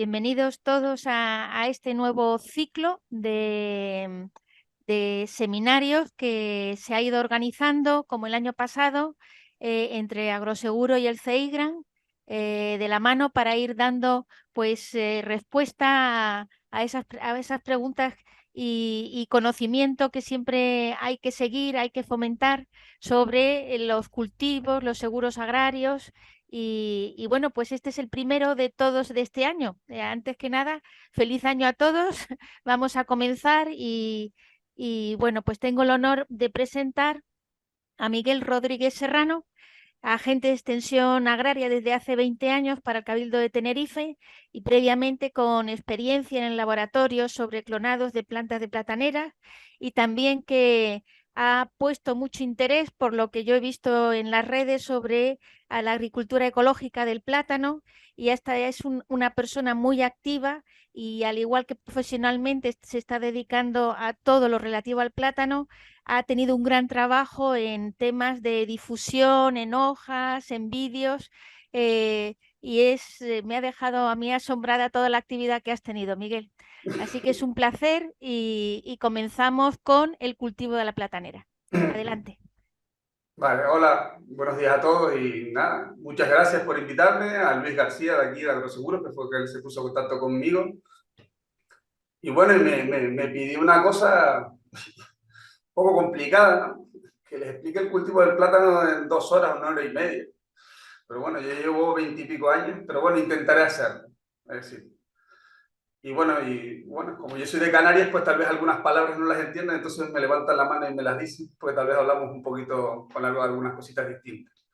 Bienvenidos todos a este nuevo ciclo de seminarios que se ha ido organizando, como el año pasado, entre Agroseguro y el CEIGRAN, de la mano para ir dando pues respuesta a esas preguntas y conocimiento que siempre hay que seguir, hay que fomentar sobre los cultivos, los seguros agrarios. Y bueno, pues este es el primero de todos de este año. Antes que nada, feliz año a todos. Vamos a comenzar y bueno, pues tengo el honor de presentar a Miguel Rodríguez Serrano, agente de extensión agraria desde hace 20 años para el Cabildo de Tenerife y previamente con experiencia en el laboratorio sobre clonados de plantas de plataneras, y también que ha puesto mucho interés por lo que yo he visto en las redes sobre la agricultura ecológica del plátano, y esta es una persona muy activa y, al igual que profesionalmente se está dedicando a todo lo relativo al plátano, ha tenido un gran trabajo en temas de difusión, en hojas, en vídeos, me ha dejado a mí asombrada toda la actividad que has tenido, Miguel. Así que es un placer y comenzamos con el cultivo de la platanera. Adelante. Vale, hola, buenos días a todos y nada, muchas gracias por invitarme, a Luis García de aquí de Agroseguros, que fue que él se puso en contacto conmigo. Y bueno, me pidió una cosa un poco complicada, ¿no? Que les explique el cultivo del plátano en 2 horas, 1 hora y media. Pero bueno, yo llevo 20 y pico años, pero bueno, intentaré hacerlo. Es decir, y bueno, como yo soy de Canarias, pues tal vez algunas palabras no las entienden, entonces me levantan la mano y me las dicen, pues tal vez hablamos un poquito con algunas cositas distintas.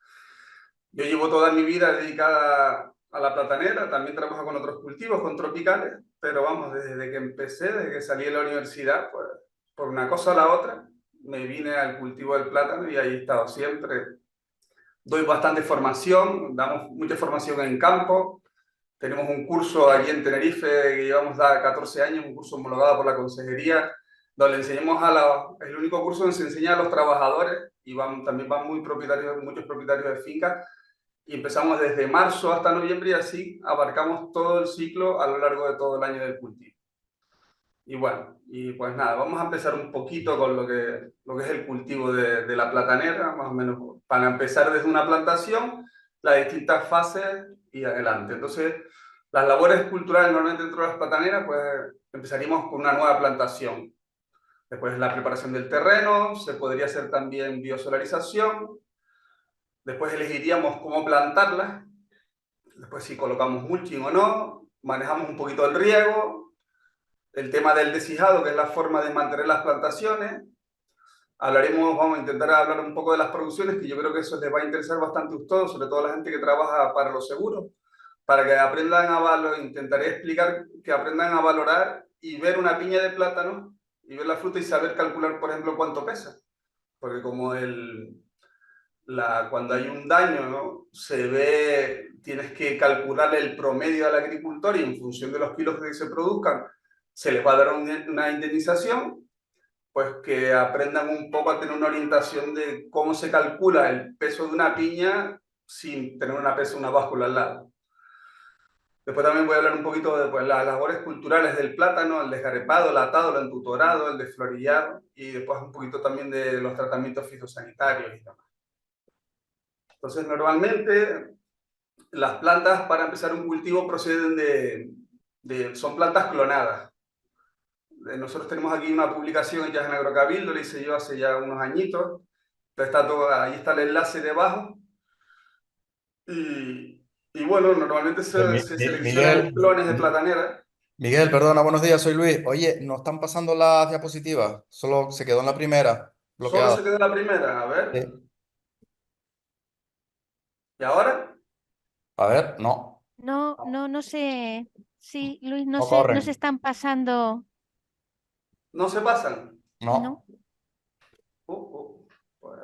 Yo llevo toda mi vida dedicada a la platanera, también trabajo con otros cultivos, con tropicales, pero vamos, desde que empecé, desde que salí de la universidad, pues por una cosa a la otra, me vine al cultivo del plátano y ahí he estado siempre. Doy bastante formación, damos mucha formación en campo. Tenemos un curso aquí en Tenerife que llevamos ya 14 años, un curso homologado por la consejería, donde enseñamos es el único curso donde se enseña a los trabajadores y también van muchos propietarios de fincas, y empezamos desde marzo hasta noviembre y así abarcamos todo el ciclo a lo largo de todo el año del cultivo. Y bueno, y pues nada, vamos a empezar un poquito con lo que es el cultivo de la platanera, más o menos, para empezar desde una plantación, las distintas fases y adelante. Entonces, las labores culturales normalmente dentro de las plataneras, pues empezaríamos con una nueva plantación. Después la preparación del terreno, se podría hacer también biosolarización. Después elegiríamos cómo plantarla. Después si colocamos mulching o no, manejamos un poquito el riego, el tema del deshijado, que es la forma de mantener las plantaciones. Vamos a intentar hablar un poco de las producciones, que yo creo que eso les va a interesar bastante a todos, sobre todo a la gente que trabaja para los seguros, para que aprendan a valorar, intentaré explicar que aprendan a valorar y ver una piña de plátano y ver la fruta y saber calcular, por ejemplo, cuánto pesa. Porque como cuando hay un daño, ¿no? Tienes que calcular el promedio al agricultor y en función de los kilos que se produzcan, se les va a dar una indemnización, pues que aprendan un poco a tener una orientación de cómo se calcula el peso de una piña sin tener una báscula al lado. Después también voy a hablar un poquito de las labores culturales del plátano, el desgarrepado, el atado, el entutorado, el desflorillado, y después un poquito también de los tratamientos fitosanitarios y demás. Entonces, normalmente las plantas para empezar un cultivo proceden son plantas clonadas. Nosotros tenemos aquí una publicación ya en Agrocabildo, la hice yo hace ya unos añitos. Ahí está el enlace debajo. Y bueno, normalmente se seleccionan Miguel, clones de platanera. Miguel, perdona, buenos días, soy Luis. Oye, ¿no están pasando las diapositivas? Solo se quedó en la primera, Solo se bloqueada. queda la primera, a ver. Sí. ¿Y ahora? A ver, no, No sé. Sí, Luis, no no se corren. están pasando, ¿No se pasan? ¿no? No, Pues,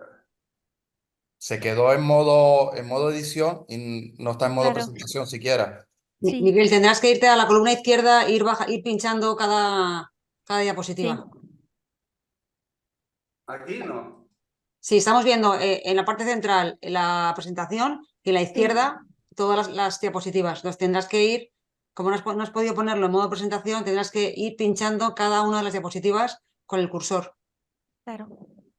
se quedó en modo edición y no está en modo Claro, presentación siquiera. sí, Miguel, tendrás que irte a la columna izquierda e ir pinchando cada diapositiva. sí. aquí no. Sí, estamos viendo en la parte central la presentación y en la Sí. izquierda todas las diapositivas. Entonces tendrás que ir como no has podido ponerlo en modo presentación, tendrás que ir pinchando cada una de las diapositivas con el cursor. Claro.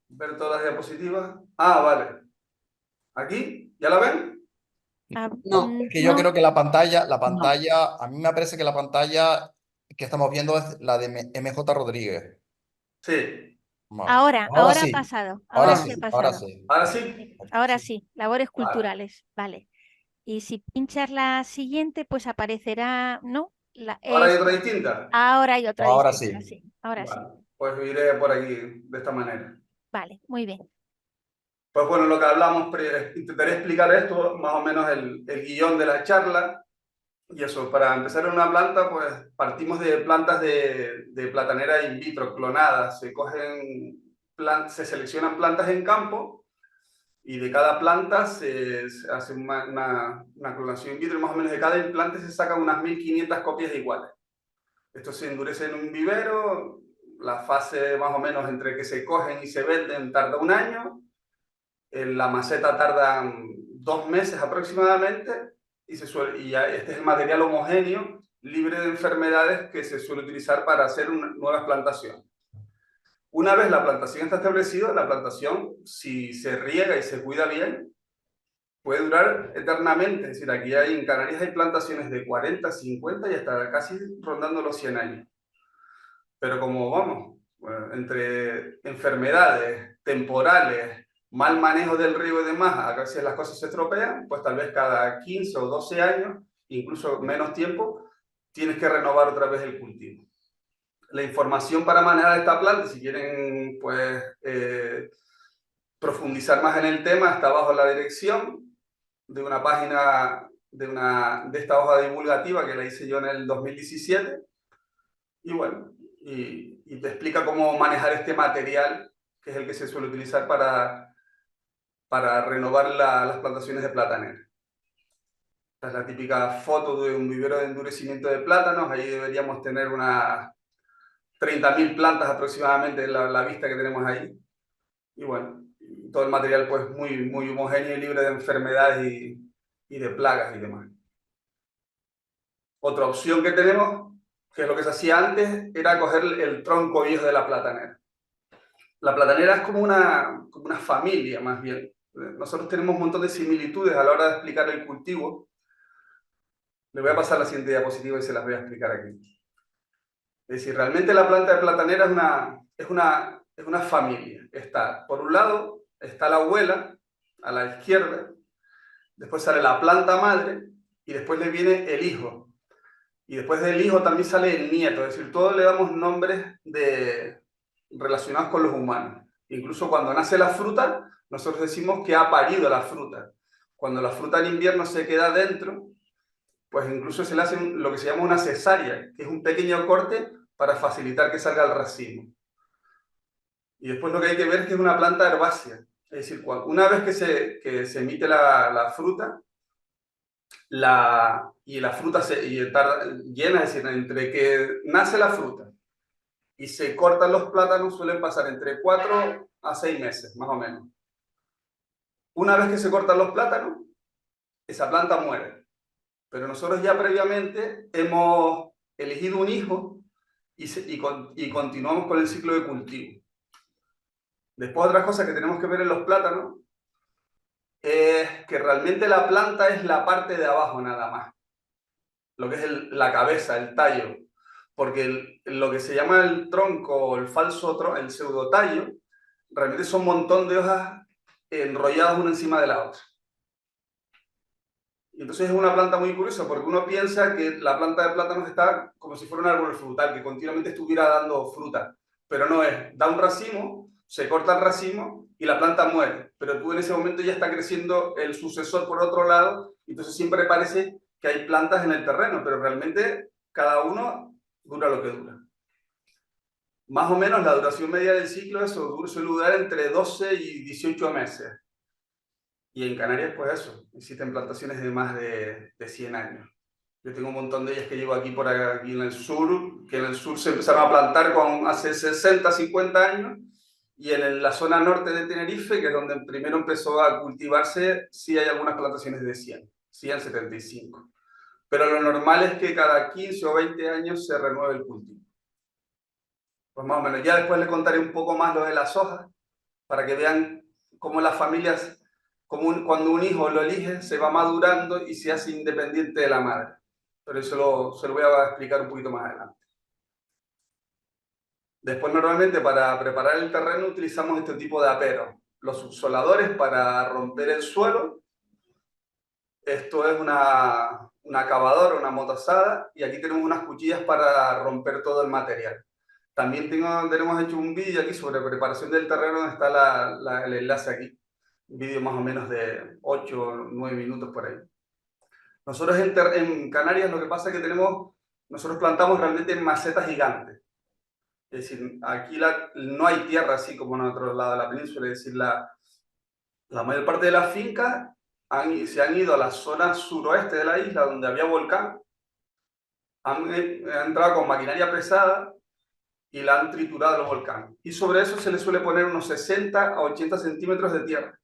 Ver todas las diapositivas. Ah, vale. ¿Aquí? ¿Ya la ven? Ah, No. Es que yo no. creo que la No. pantalla, a mí me parece que la pantalla que estamos viendo es la de MJ Rodríguez. Sí. Vale. Ahora Ahora ha sí, pasado. ahora Ahora sí ha sí, ahora pasado. sí. ¿Ahora Sí, sí? ahora Sí. sí, labores Vale. culturales, vale. Y si pinchas la siguiente, pues aparecerá, ¿no? ¿Ahora hay otra distinta? Ahora hay otra Ahora distinta, sí. sí, ahora sí. Vale. Pues iré por aquí de esta manera. Vale, muy bien. Pues bueno, lo que hablamos, intentaré explicar esto, más o menos el guión de la charla. Y eso, para empezar en una planta, pues partimos de plantas de platanera in vitro, clonadas. Se seleccionan plantas en campo y de cada planta se hace una clonación in vitro. Y más o menos de cada implante se sacan unas 1500 copias iguales. Esto se endurece en un vivero. La fase más o menos entre que se cogen y se venden tarda 1 año. En la maceta tardan 2 meses aproximadamente y ya este es el material homogéneo, libre de enfermedades que se suele utilizar para hacer nuevas plantaciones. Una vez la plantación está establecida, la plantación, si se riega y se cuida bien, puede durar eternamente. Es decir, aquí en Canarias hay plantaciones de 40, 50 y hasta casi rondando los 100 años. Pero como vamos, entre enfermedades temporales, mal manejo del riego y demás, a veces las cosas se estropean, pues tal vez cada 15 o 12 años, incluso menos tiempo, tienes que renovar otra vez el cultivo. La información para manejar esta planta, si quieren pues, profundizar más en el tema, está bajo la dirección de una página de esta hoja divulgativa que la hice yo en el 2017. Y bueno, y te explica cómo manejar este material, que es el que se suele utilizar para renovar las plantaciones de platanera. Esta es la típica foto de un vivero de endurecimiento de plátanos. Ahí deberíamos tener unas 30.000 plantas aproximadamente en la vista que tenemos ahí. Y bueno, todo el material pues muy, muy homogéneo y libre de enfermedades y de plagas y demás. Otra opción que tenemos, que es lo que se hacía antes, era coger el tronco viejo de la platanera. La platanera es como una familia, más bien. Nosotros tenemos un montón de similitudes a la hora de explicar el cultivo. Le voy a pasar la siguiente diapositiva y se las voy a explicar aquí. Es decir, realmente la planta de platanera es una familia. Por un lado, está la abuela, a la izquierda, después sale la planta madre, y después le viene el hijo. Y después del hijo también sale el nieto, es decir, todos le damos nombres relacionados con los humanos. Incluso cuando nace la fruta, nosotros decimos que ha parido la fruta. Cuando la fruta en invierno se queda dentro, pues incluso se le hace lo que se llama una cesárea, que es un pequeño corte para facilitar que salga el racimo. Y después lo que hay que ver es que es una planta herbácea. Es decir, una vez que se emite la fruta, y la fruta tarda llena, es decir, entre que nace la fruta y se cortan los plátanos suelen pasar entre 4 a 6 meses, más o menos. Una vez que se cortan los plátanos, esa planta muere. Pero nosotros ya previamente hemos elegido un hijo y continuamos con el ciclo de cultivo. Después otra cosa que tenemos que ver en los plátanos es que realmente la planta es la parte de abajo nada más. Lo que es la cabeza, el tallo. Porque lo que se llama el tronco o el el pseudotallo, realmente son un montón de hojas enrolladas una encima de la otra. Y entonces es una planta muy curiosa porque uno piensa que la planta de plátanos está como si fuera un árbol frutal, que continuamente estuviera dando fruta. Pero no es, da un racimo, se corta el racimo y la planta muere. Pero tú en ese momento ya está creciendo el sucesor por otro lado, y entonces siempre parece que hay plantas en el terreno, pero realmente cada uno dura lo que dura. Más o menos la duración media del ciclo suele durar entre 12 y 18 meses. Y en Canarias, pues eso, existen plantaciones de más de 100 años. Yo tengo un montón de ellas que llevo aquí en el sur, que en el sur se empezaron a plantar hace 60, 50 años, y en la zona norte de Tenerife, que es donde primero empezó a cultivarse, sí hay algunas plantaciones de 100, 75. pero lo normal es que cada 15 o 20 años se renueve el cultivo. Pues más o menos, ya después les contaré un poco más lo de las hojas, para que vean cómo las familias, cuando un hijo lo elige, se va madurando y se hace independiente de la madre. Pero eso se lo voy a explicar un poquito más adelante. Después, normalmente, para preparar el terreno utilizamos este tipo de aperos. Los subsoladores para romper el suelo. Esto es una cavadora, una motosada, y aquí tenemos unas cuchillas para romper todo el material. También tenemos hecho un vídeo aquí sobre preparación del terreno, donde está el enlace aquí. Un vídeo más o menos de 8 o 9 minutos por ahí. Nosotros en Canarias lo que pasa es que nosotros plantamos realmente en macetas gigantes. Es decir, aquí no hay tierra así como en otro lado de la península, es decir, la mayor parte de las fincas se han ido a la zona suroeste de la isla, donde había volcán, han entrado con maquinaria pesada y la han triturado el volcán. Y sobre eso se le suele poner unos 60 a 80 centímetros de tierra.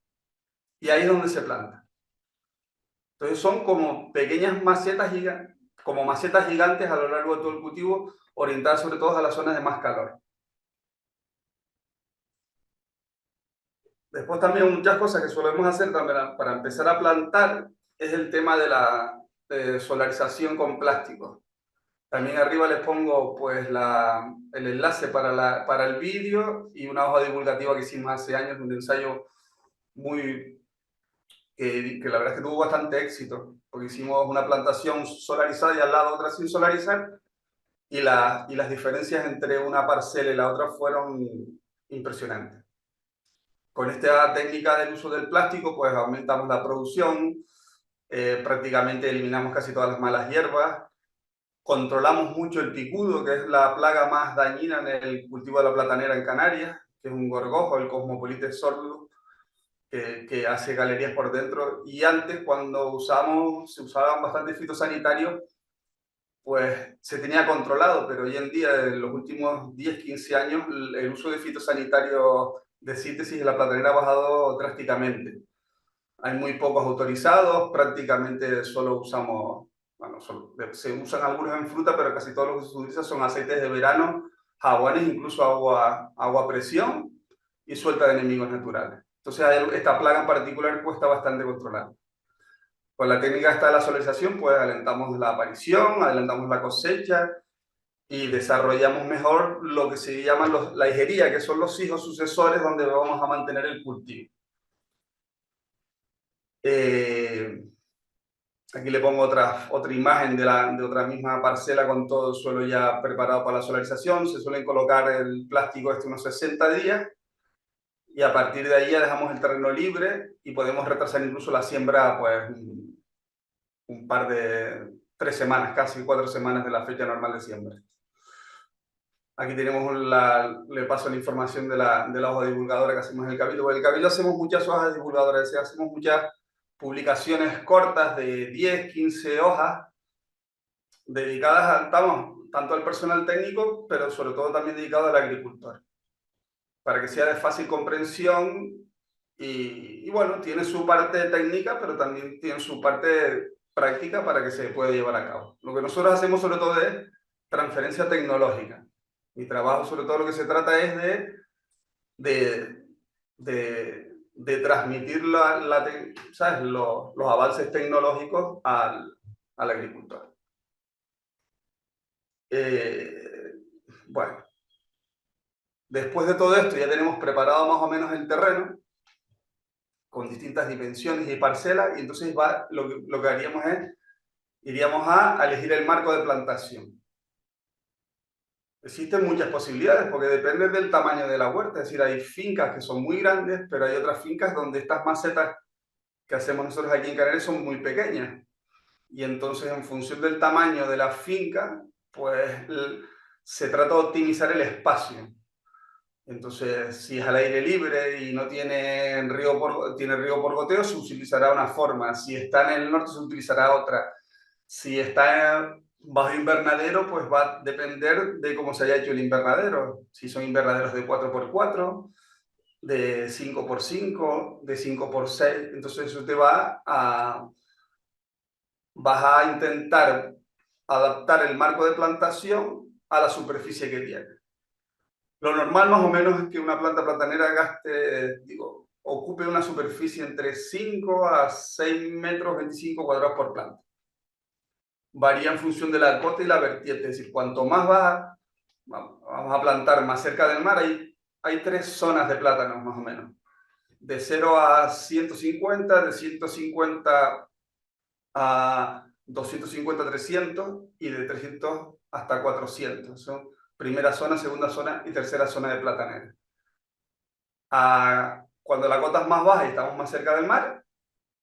Y ahí es donde se planta. Entonces son como pequeñas macetas gigantes a lo largo de todo el cultivo, orientadas sobre todo a las zonas de más calor. Después también muchas cosas que solemos hacer también para empezar a plantar es el tema de la solarización con plástico. También arriba les pongo pues el enlace para el vídeo y una hoja divulgativa que hicimos hace años, un ensayo que la verdad es que tuvo bastante éxito, porque hicimos una plantación solarizada y al lado otra sin solarizar, y las diferencias entre una parcela y la otra fueron impresionantes. Con esta técnica del uso del plástico, pues aumentamos la producción, prácticamente eliminamos casi todas las malas hierbas, controlamos mucho el picudo, que es la plaga más dañina en el cultivo de la platanera en Canarias, que es un gorgojo, el Cosmopolites sordo, que hace galerías por dentro. Y antes, cuando se usaban bastante fitosanitarios, pues se tenía controlado, pero hoy en día, en los últimos 10-15 años, el uso de fitosanitarios de síntesis en la platanera ha bajado drásticamente. Hay muy pocos autorizados, prácticamente solo usamos, bueno, se usan algunos en fruta, pero casi todos los que se utilizan son aceites de verano, jabones, incluso agua a presión y suelta de enemigos naturales. Entonces esta plaga en particular cuesta bastante controlar. Con la técnica esta de la solarización, pues adelantamos la aparición, adelantamos la cosecha y desarrollamos mejor lo que se llaman la hijería, que son los hijos sucesores donde vamos a mantener el cultivo. Aquí le pongo otra imagen de otra misma parcela con todo el suelo ya preparado para la solarización. Se suelen colocar el plástico unos 60 días y a partir de ahí ya dejamos el terreno libre y podemos retrasar incluso la siembra pues un par de 3 semanas, casi 4 semanas de la fecha normal de siembra. Aquí tenemos le paso la información de la hoja divulgadora que hacemos en el Cabildo. En el Cabildo hacemos muchas hojas divulgadoras, hacemos muchas publicaciones cortas de 10, 15 hojas dedicadas tanto al personal técnico, pero sobre todo también dedicado al agricultor, para que sea de fácil comprensión y bueno, tiene su parte técnica, pero también tiene su parte práctica para que se pueda llevar a cabo. Lo que nosotros hacemos sobre todo es transferencia tecnológica. Mi trabajo sobre todo lo que se trata es de transmitir ¿sabes? Los avances tecnológicos al agricultor. Bueno, después de todo esto ya tenemos preparado más o menos el terreno con distintas dimensiones y parcelas, y entonces lo que haríamos iríamos a elegir el marco de plantación. Existen muchas posibilidades porque depende del tamaño de la huerta, es decir, hay fincas que son muy grandes, pero hay otras fincas donde estas macetas que hacemos nosotros aquí en Canarias son muy pequeñas. Y entonces, en función del tamaño de la finca, pues se trata de optimizar el espacio. Entonces, si es al aire libre y no tiene río por goteo, se utilizará una forma. Si está en el norte, se utilizará otra. Si está bajo invernadero, pues va a depender de cómo se haya hecho el invernadero. Si son invernaderos de 4x4, de 5x5, de 5x6. Entonces eso te va a vas a intentar adaptar el marco de plantación a la superficie que tiene. Lo normal más o menos es que una planta platanera ocupe una superficie entre 5 a 6 metros 25 cuadrados por planta. Varía en función de la cota y la vertiente, es decir, cuanto más baja, vamos a plantar más cerca del mar, hay 3 zonas de plátanos más o menos. De 0 a 150, de 150 a 250, 300 y de 300 hasta 400. Son primera zona, segunda zona y tercera zona de platanera. Cuando la cota es más baja y estamos más cerca del mar,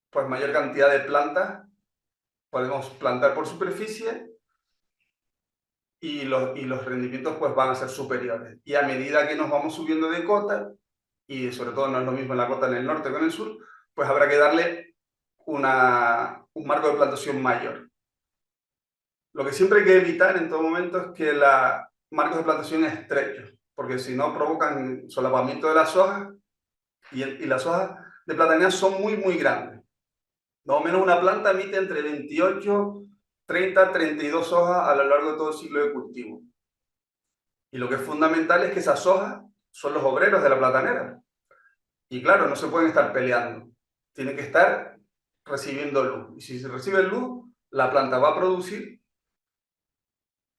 pues mayor cantidad de plantas podemos plantar por superficie y los rendimientos pues van a ser superiores. Y a medida que nos vamos subiendo de cota, y sobre todo no es lo mismo en la cota en el norte que en el sur, pues habrá que darle un marco de plantación mayor. Lo que siempre hay que evitar en todo momento es que los marcos de plantación estrechos, porque si no provocan solapamiento de las hojas y las hojas de platanera son muy, muy grandes. Más o menos una planta emite entre 28, 30, 32 hojas a lo largo de todo el ciclo de cultivo. Y lo que es fundamental es que esas hojas son los obreros de la platanera. Y claro, no se pueden estar peleando. Tienen que estar recibiendo luz. Y si se recibe luz, la planta va a producir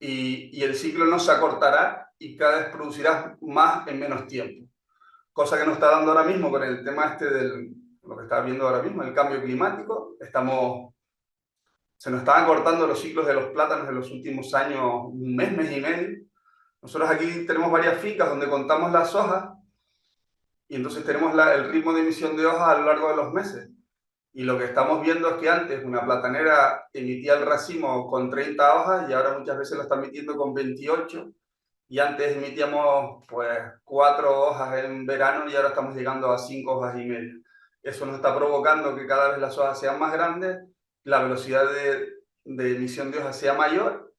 y el ciclo no se acortará y cada vez producirá más en menos tiempo. Cosa que nos está dando ahora mismo con el tema lo que está viendo ahora mismo, el cambio climático. Se nos están acortando los ciclos de los plátanos en los últimos años, un mes, mes y medio. Nosotros aquí tenemos varias fincas donde contamos las hojas y entonces tenemos el ritmo de emisión de hojas a lo largo de los meses. Y lo que estamos viendo es que antes una platanera emitía el racimo con 30 hojas y ahora muchas veces lo está emitiendo con 28. Y antes emitíamos pues 4 hojas en verano y ahora estamos llegando a 5 hojas y media. Eso nos está provocando que cada vez las hojas sean más grandes, la velocidad de emisión de hojas sea mayor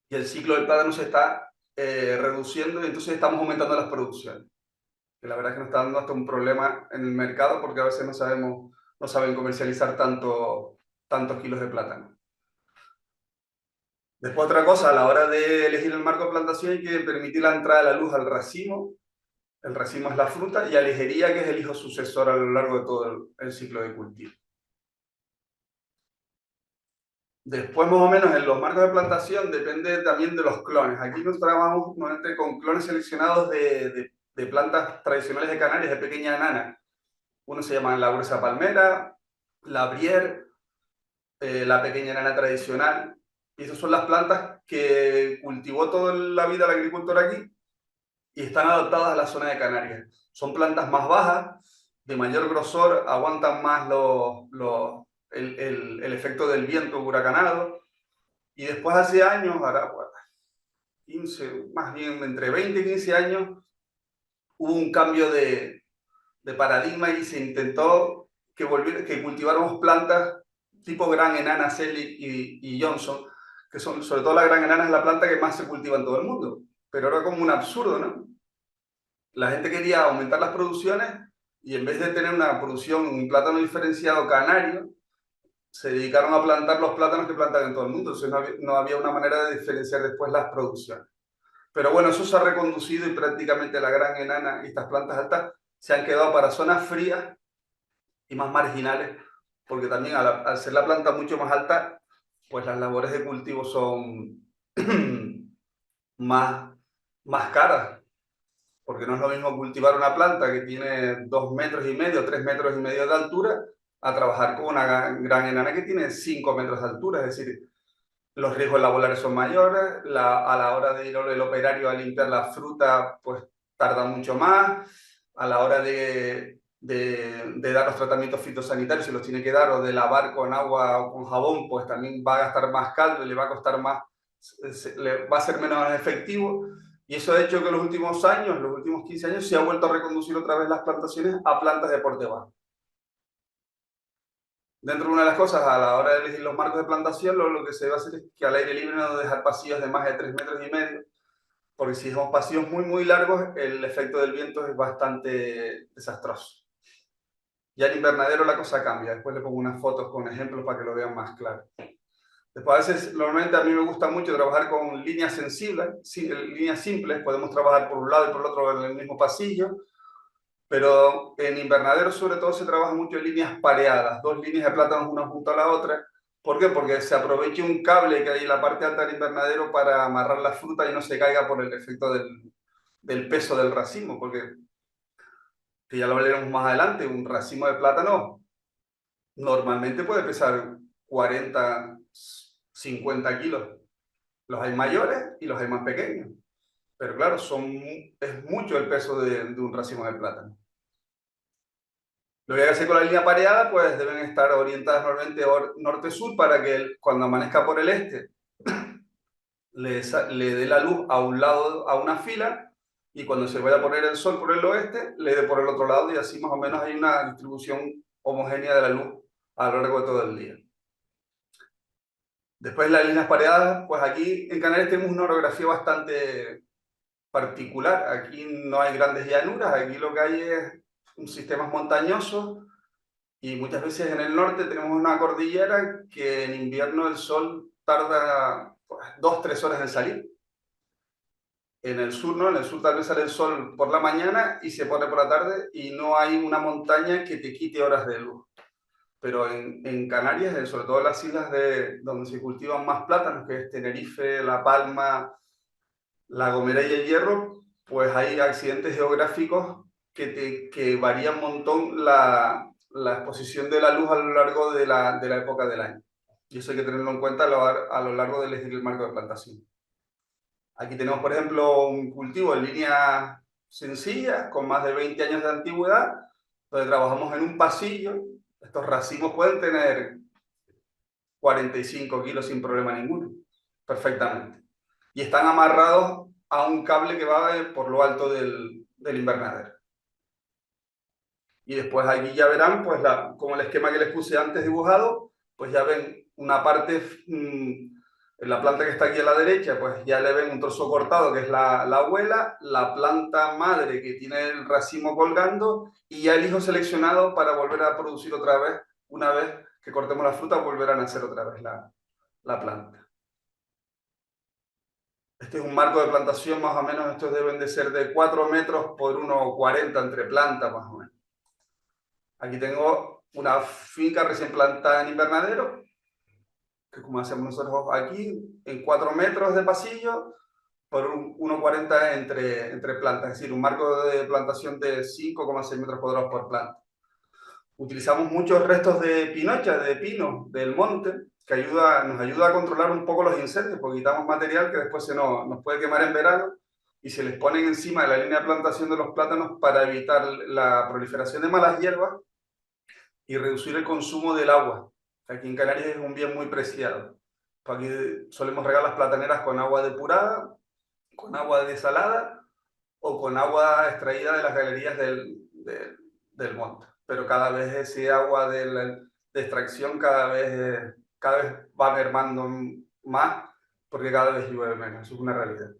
y el ciclo del plátano se está reduciendo y entonces estamos aumentando las producciones. Que la verdad es que nos está dando hasta un problema en el mercado porque a veces no saben comercializar tantos kilos de plátano. Después otra cosa, a la hora de elegir el marco de plantación hay que permitir la entrada de la luz al racimo. El racimo es la fruta y a ligería, que es el hijo sucesor a lo largo de todo el ciclo de cultivo. Después, más o menos, en los marcos de plantación depende también de los clones. Aquí nos trabajamos normalmente con clones seleccionados de plantas tradicionales de Canarias, de pequeña enana. Uno se llama la gruesa palmera, la brier, la pequeña enana tradicional. Y esas son las plantas que cultivó toda la vida el agricultor aquí y están adaptadas a la zona de Canarias. Son plantas más bajas, de mayor grosor, aguantan más el efecto del viento huracanado. Y después hace años, ahora 15, más bien entre 20 y 15 años, hubo un cambio de paradigma y se intentó que cultiváramos plantas tipo gran enana, Selig y Johnson, que son, sobre todo la gran enana es la planta que más se cultiva en todo el mundo. Pero era como un absurdo, ¿no? La gente quería aumentar las producciones y en vez de tener una producción, un plátano diferenciado canario, se dedicaron a plantar los plátanos que plantan en todo el mundo. Entonces no había una manera de diferenciar después las producciones. Pero bueno, eso se ha reconducido y prácticamente la gran enana y estas plantas altas se han quedado para zonas frías y más marginales, porque también al ser la planta mucho más alta, pues las labores de cultivo son más caras, porque no es lo mismo cultivar una planta que tiene 2 metros y medio, 3 metros y medio de altura, a trabajar con una gran enana que tiene 5 metros de altura. Es decir, los riesgos laborales son mayores, a la hora de ir el operario a limpiar la fruta, pues tarda mucho más, a la hora de dar los tratamientos fitosanitarios, si los tiene que dar, o de lavar con agua o con jabón, pues también va a gastar más caldo y le va a costar más, va a ser menos efectivo. Y eso ha hecho que en los últimos años, los últimos 15 años, se ha vuelto a reconducir otra vez las plantaciones a plantas de porte bajo. Dentro de una de las cosas, a la hora de elegir los marcos de plantación, lo que se va a hacer es que al aire libre no dejar pasillos de más de 3 metros y medio, porque si dejamos pasillos muy, muy largos, el efecto del viento es bastante desastroso. Ya en invernadero la cosa cambia. Después le pongo unas fotos con ejemplos para que lo vean más claro. Después, a veces, normalmente a mí me gusta mucho trabajar con líneas sensibles, líneas simples. Podemos trabajar por un lado y por el otro en el mismo pasillo. Pero en invernadero sobre todo se trabaja mucho en líneas pareadas, 2 líneas de plátanos una junto a la otra. ¿Por qué? Porque se aprovecha un cable que hay en la parte alta del invernadero para amarrar la fruta y no se caiga por el efecto del peso del racimo, porque, que ya lo veremos más adelante, un racimo de plátano normalmente puede pesar 40, 50 kilos. Los hay mayores y los hay más pequeños. Pero claro, es mucho el peso de un racimo de plátano. Lo que hay que hacer con la línea pareada, pues deben estar orientadas normalmente norte-sur para que cuando amanezca por el este le dé la luz a un lado, a una fila, y cuando se vaya a poner el sol por el oeste, le dé por el otro lado, y así más o menos hay una distribución homogénea de la luz a lo largo de todo el día. Después las líneas pareadas, pues aquí en Canarias tenemos una orografía bastante particular. Aquí no hay grandes llanuras, aquí lo que hay es sistemas montañosos. Y muchas veces en el norte tenemos una cordillera que en invierno el sol tarda 2-3 horas en salir. En el sur no, en el sur tal vez sale el sol por la mañana y se pone por la tarde y no hay una montaña que te quite horas de luz. Pero en Canarias, sobre todo en las islas donde se cultivan más plátanos, que es Tenerife, La Palma, La Gomera y el Hierro, pues hay accidentes geográficos que varían un montón la exposición de la luz a lo largo de la época del año. Y eso hay que tenerlo en cuenta a lo largo del marco de plantación. Aquí tenemos, por ejemplo, un cultivo en línea sencilla, con más de 20 años de antigüedad, donde trabajamos en un pasillo. Estos racimos pueden tener 45 kilos sin problema ninguno, perfectamente. Y están amarrados a un cable que va por lo alto del invernadero. Y después aquí ya verán, pues como el esquema que les puse antes dibujado, pues ya ven una parte, en la planta que está aquí a la derecha, pues ya le ven un trozo cortado que es la abuela, la planta madre que tiene el racimo colgando y ya el hijo seleccionado para volver a producir otra vez, una vez que cortemos la fruta, volver a nacer otra vez la planta. Este es un marco de plantación más o menos, estos deben de ser de 4 metros por 1,40 entre plantas más o menos. Aquí tengo una finca recién plantada en invernadero, que como hacemos nosotros aquí, en 4 metros de pasillo por 1,40 entre plantas, es decir, un marco de plantación de 5,6 metros cuadrados por planta. Utilizamos muchos restos de pinocha, de pino, del monte, que nos ayuda a controlar un poco los incendios, porque quitamos material que después nos puede quemar en verano y se les ponen encima de la línea de plantación de los plátanos para evitar la proliferación de malas hierbas y reducir el consumo del agua. Aquí en Canarias es un bien muy preciado. Aquí solemos regar las plataneras con agua depurada, con agua desalada o con agua extraída de las galerías del monte. Pero cada vez ese agua de extracción cada vez va mermando más porque cada vez llueve menos. Eso es una realidad.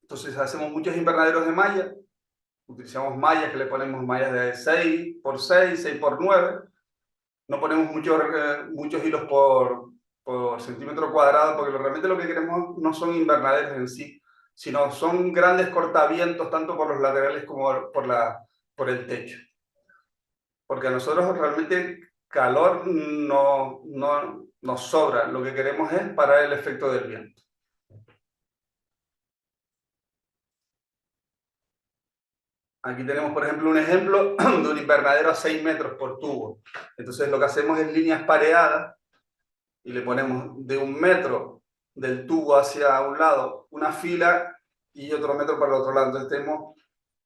Entonces hacemos muchos invernaderos de malla. Utilizamos mallas que le ponemos mallas de 6 por 6, 6 por 9. No ponemos muchos hilos por centímetro cuadrado, porque realmente lo que queremos no son invernaderos en sí, sino son grandes cortavientos tanto por los laterales como por el techo. Porque a nosotros realmente calor no nos sobra, lo que queremos es parar el efecto del viento. Aquí tenemos, por ejemplo, un ejemplo de un invernadero a 6 metros por tubo. Entonces lo que hacemos es líneas pareadas y le ponemos de 1 metro del tubo hacia un lado una fila y otro metro para el otro lado. Entonces tenemos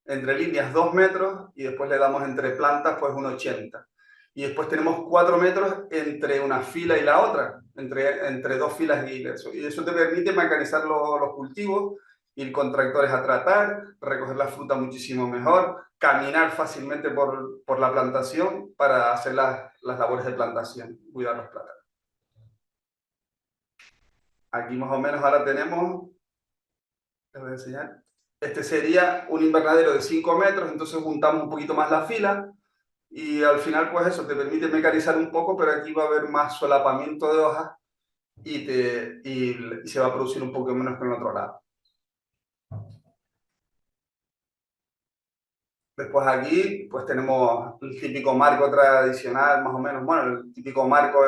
entre líneas 2 metros y después le damos entre plantas pues 1,80. Y después tenemos 4 metros entre una fila y la otra, entre 2 filas y eso. Y eso te permite mecanizar los cultivos, ir con tractores a tratar, recoger la fruta muchísimo mejor, caminar fácilmente por la plantación para hacer las labores de plantación, cuidar los plátanos. Aquí más o menos ahora tenemos, les voy a enseñar, este sería un invernadero de 5 metros, entonces juntamos un poquito más la fila, y al final pues eso te permite mecanizar un poco, pero aquí va a haber más solapamiento de hojas y se va a producir un poco menos que en el otro lado. Después aquí pues tenemos el típico marco tradicional, más o menos, bueno, el típico marco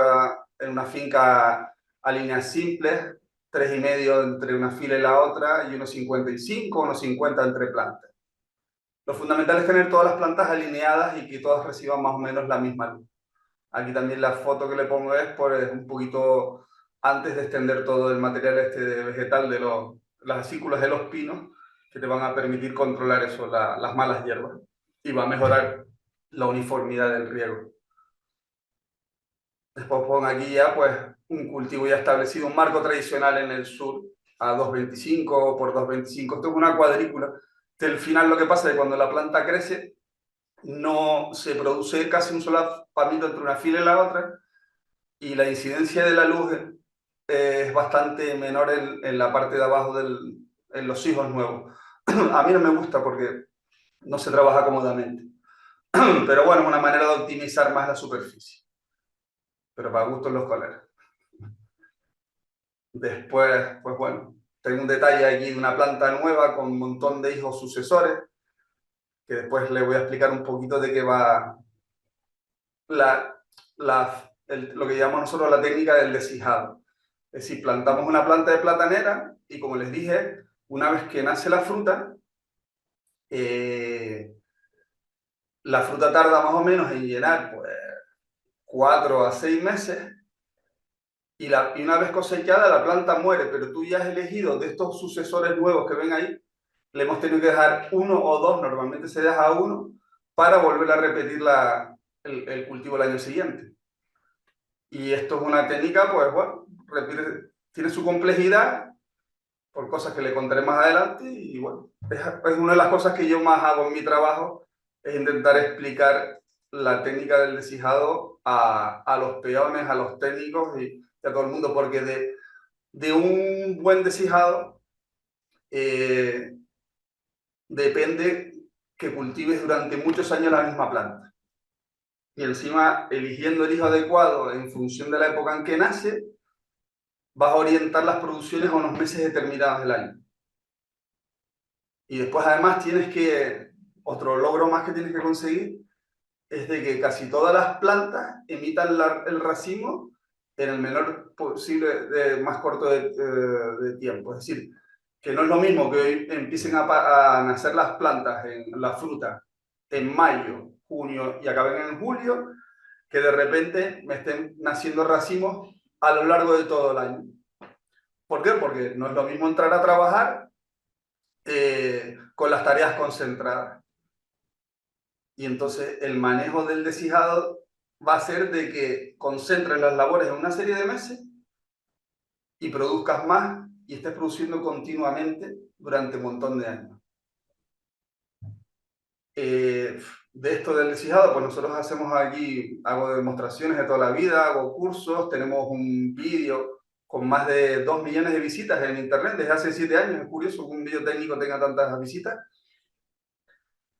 en una finca a líneas simples, 3,5 entre una fila y la otra, y unos 55, unos 50 entre plantas. Lo fundamental es tener todas las plantas alineadas y que todas reciban más o menos la misma luz. Aquí también la foto que le pongo es un poquito antes de extender todo el material este vegetal de las acículas de los pinos, que te van a permitir controlar eso, las malas hierbas, y va a mejorar la uniformidad del riego. Después pongo aquí ya pues un cultivo ya establecido, un marco tradicional en el sur, a 2,25 por 2,25. Esto es una cuadrícula. Al final lo que pasa es que cuando la planta crece, no se produce casi un solapamiento entre una fila y la otra, y la incidencia de la luz es bastante menor en la parte de abajo en los hijos nuevos. A mí no me gusta porque no se trabaja cómodamente. Pero bueno, es una manera de optimizar más la superficie. Pero para gustos los colores. Después, pues bueno, tengo un detalle aquí de una planta nueva con un montón de hijos sucesores, que después le voy a explicar un poquito de qué va lo que llamamos nosotros la técnica del deshijado. Es decir, plantamos una planta de platanera y, como les dije, una vez que nace la fruta tarda más o menos en llenar pues 4 a 6 meses, y una vez cosechada la planta muere, pero tú ya has elegido de estos sucesores nuevos que ven ahí, le hemos tenido que dejar 1 o 2, normalmente se deja 1, para volver a repetir el cultivo el año siguiente. Y esto es una técnica, pues bueno, tiene su complejidad, por cosas que le contaré más adelante, y bueno, es una de las cosas que yo más hago en mi trabajo, es intentar explicar la técnica del deshijado a los peones, a los técnicos y a todo el mundo, porque de un buen deshijado depende que cultives durante muchos años la misma planta. Y encima, eligiendo el hijo adecuado en función de la época en que nace, vas a orientar las producciones a unos meses determinados del año. Y después además otro logro más que tienes que conseguir es de que casi todas las plantas emitan el racimo en el menor posible, más corto de tiempo. Es decir, que no es lo mismo que hoy empiecen a nacer las plantas, la fruta, en mayo, junio y acaben en julio, que de repente me estén naciendo racimos a lo largo de todo el año. ¿Por qué? Porque no es lo mismo entrar a trabajar con las tareas concentradas. Y entonces el manejo del deshijado va a ser de que concentres las labores en una serie de meses y produzcas más y estés produciendo continuamente durante un montón de años. De esto del deshijado, pues nosotros hago demostraciones de toda la vida, hago cursos, tenemos un vídeo con más de 2 millones de visitas en internet desde hace 7 años. Es curioso que un vídeo técnico tenga tantas visitas.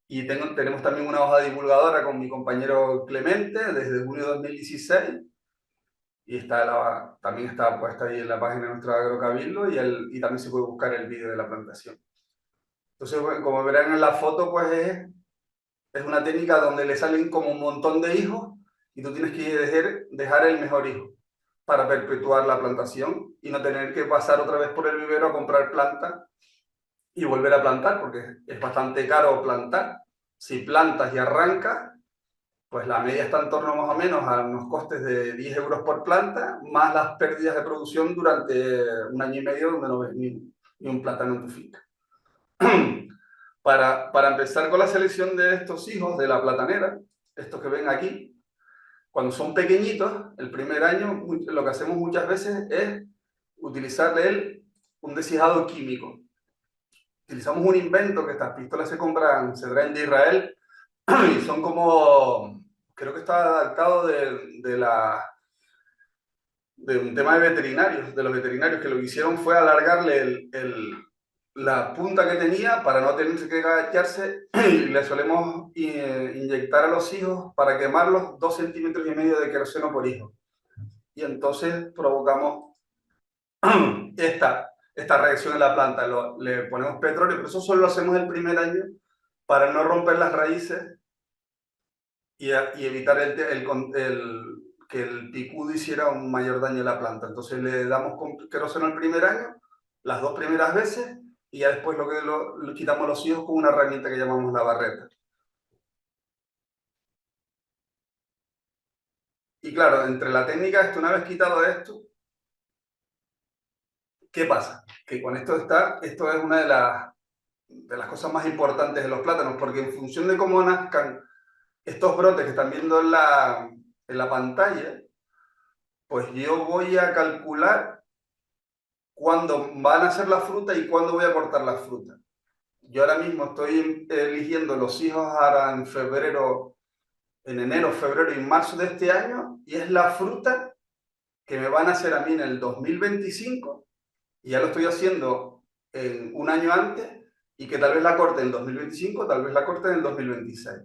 Y tenemos también una hoja divulgadora con mi compañero Clemente desde junio de 2016, y también está puesta ahí en la página de nuestro Agrocabildo, y también se puede buscar el vídeo de la plantación. Entonces, bueno, como verán en la foto, pues es una técnica donde le salen como un montón de hijos y tú tienes que dejar el mejor hijo para perpetuar la plantación y no tener que pasar otra vez por el vivero a comprar planta y volver a plantar, porque es bastante caro plantar. Si plantas y arrancas, pues la media está en torno más o menos a unos costes de 10 euros por planta, más las pérdidas de producción durante 1 año y medio donde no ves ni un plátano en tu finca. Para empezar con la selección de estos hijos de la platanera, estos que ven aquí, cuando son pequeñitos, el primer año, lo que hacemos muchas veces es utilizarle un deshijado químico. Utilizamos un invento que estas pistolas se traen de Israel, y son como, creo que está adaptado de un tema de los veterinarios, que lo que hicieron fue alargarle la punta que tenía para no tener que agacharse, le solemos inyectar a los hijos para quemarlos 2,5 centímetros de queroseno por hijo. Y entonces provocamos esta reacción en la planta. Le ponemos petróleo, pero eso solo lo hacemos el primer año para no romper las raíces y evitar que el picudo hiciera un mayor daño a la planta. Entonces le damos queroseno el primer año, las 2 primeras veces, y ya después lo quitamos los hijos con una herramienta que llamamos la barreta. Y claro, entre la técnica, una vez quitado esto, ¿qué pasa? Que con esto es una de las cosas más importantes de los plátanos, porque en función de cómo nazcan estos brotes que están viendo en la pantalla, pues yo voy a calcular cuándo van a ser la fruta y cuándo voy a cortar la fruta. Yo ahora mismo estoy eligiendo los hijos ahora en enero, febrero y marzo de este año, y es la fruta que me van a hacer a mí en el 2025, y ya lo estoy haciendo en un año antes, y que tal vez la corte en el 2025, tal vez la corte en el 2026.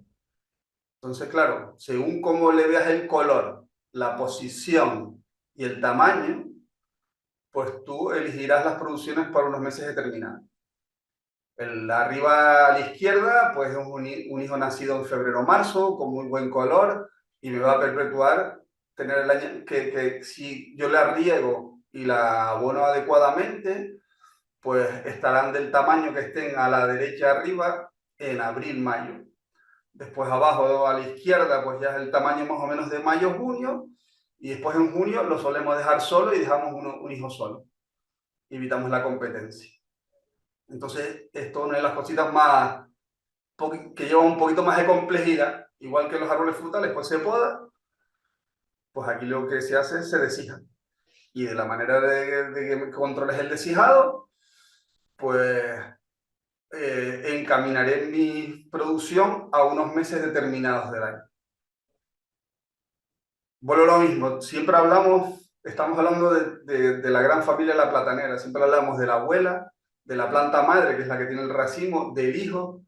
Entonces, claro, según cómo le veas el color, la posición y el tamaño, pues tú elegirás las producciones para unos meses determinados. El arriba a la izquierda, pues es un hijo nacido en febrero o marzo, con muy buen color, y me va a perpetuar tener el año que si yo la riego y la abono adecuadamente, pues estarán del tamaño que estén a la derecha arriba en abril, mayo. Después abajo a la izquierda, pues ya es el tamaño más o menos de mayo, junio, y después en junio lo solemos dejar solo y dejamos un hijo solo. Evitamos la competencia. Entonces, esto es una de las cositas más que lleva un poquito más de complejidad, igual que los árboles frutales, pues se poda, pues aquí lo que se hace es se deshija. Y de la manera de que controles el deshijado, pues encaminaré mi producción a unos meses determinados del año. Bueno, lo mismo, siempre estamos hablando de la gran familia de la platanera, siempre hablamos de la abuela, de la planta madre, que es la que tiene el racimo, del hijo,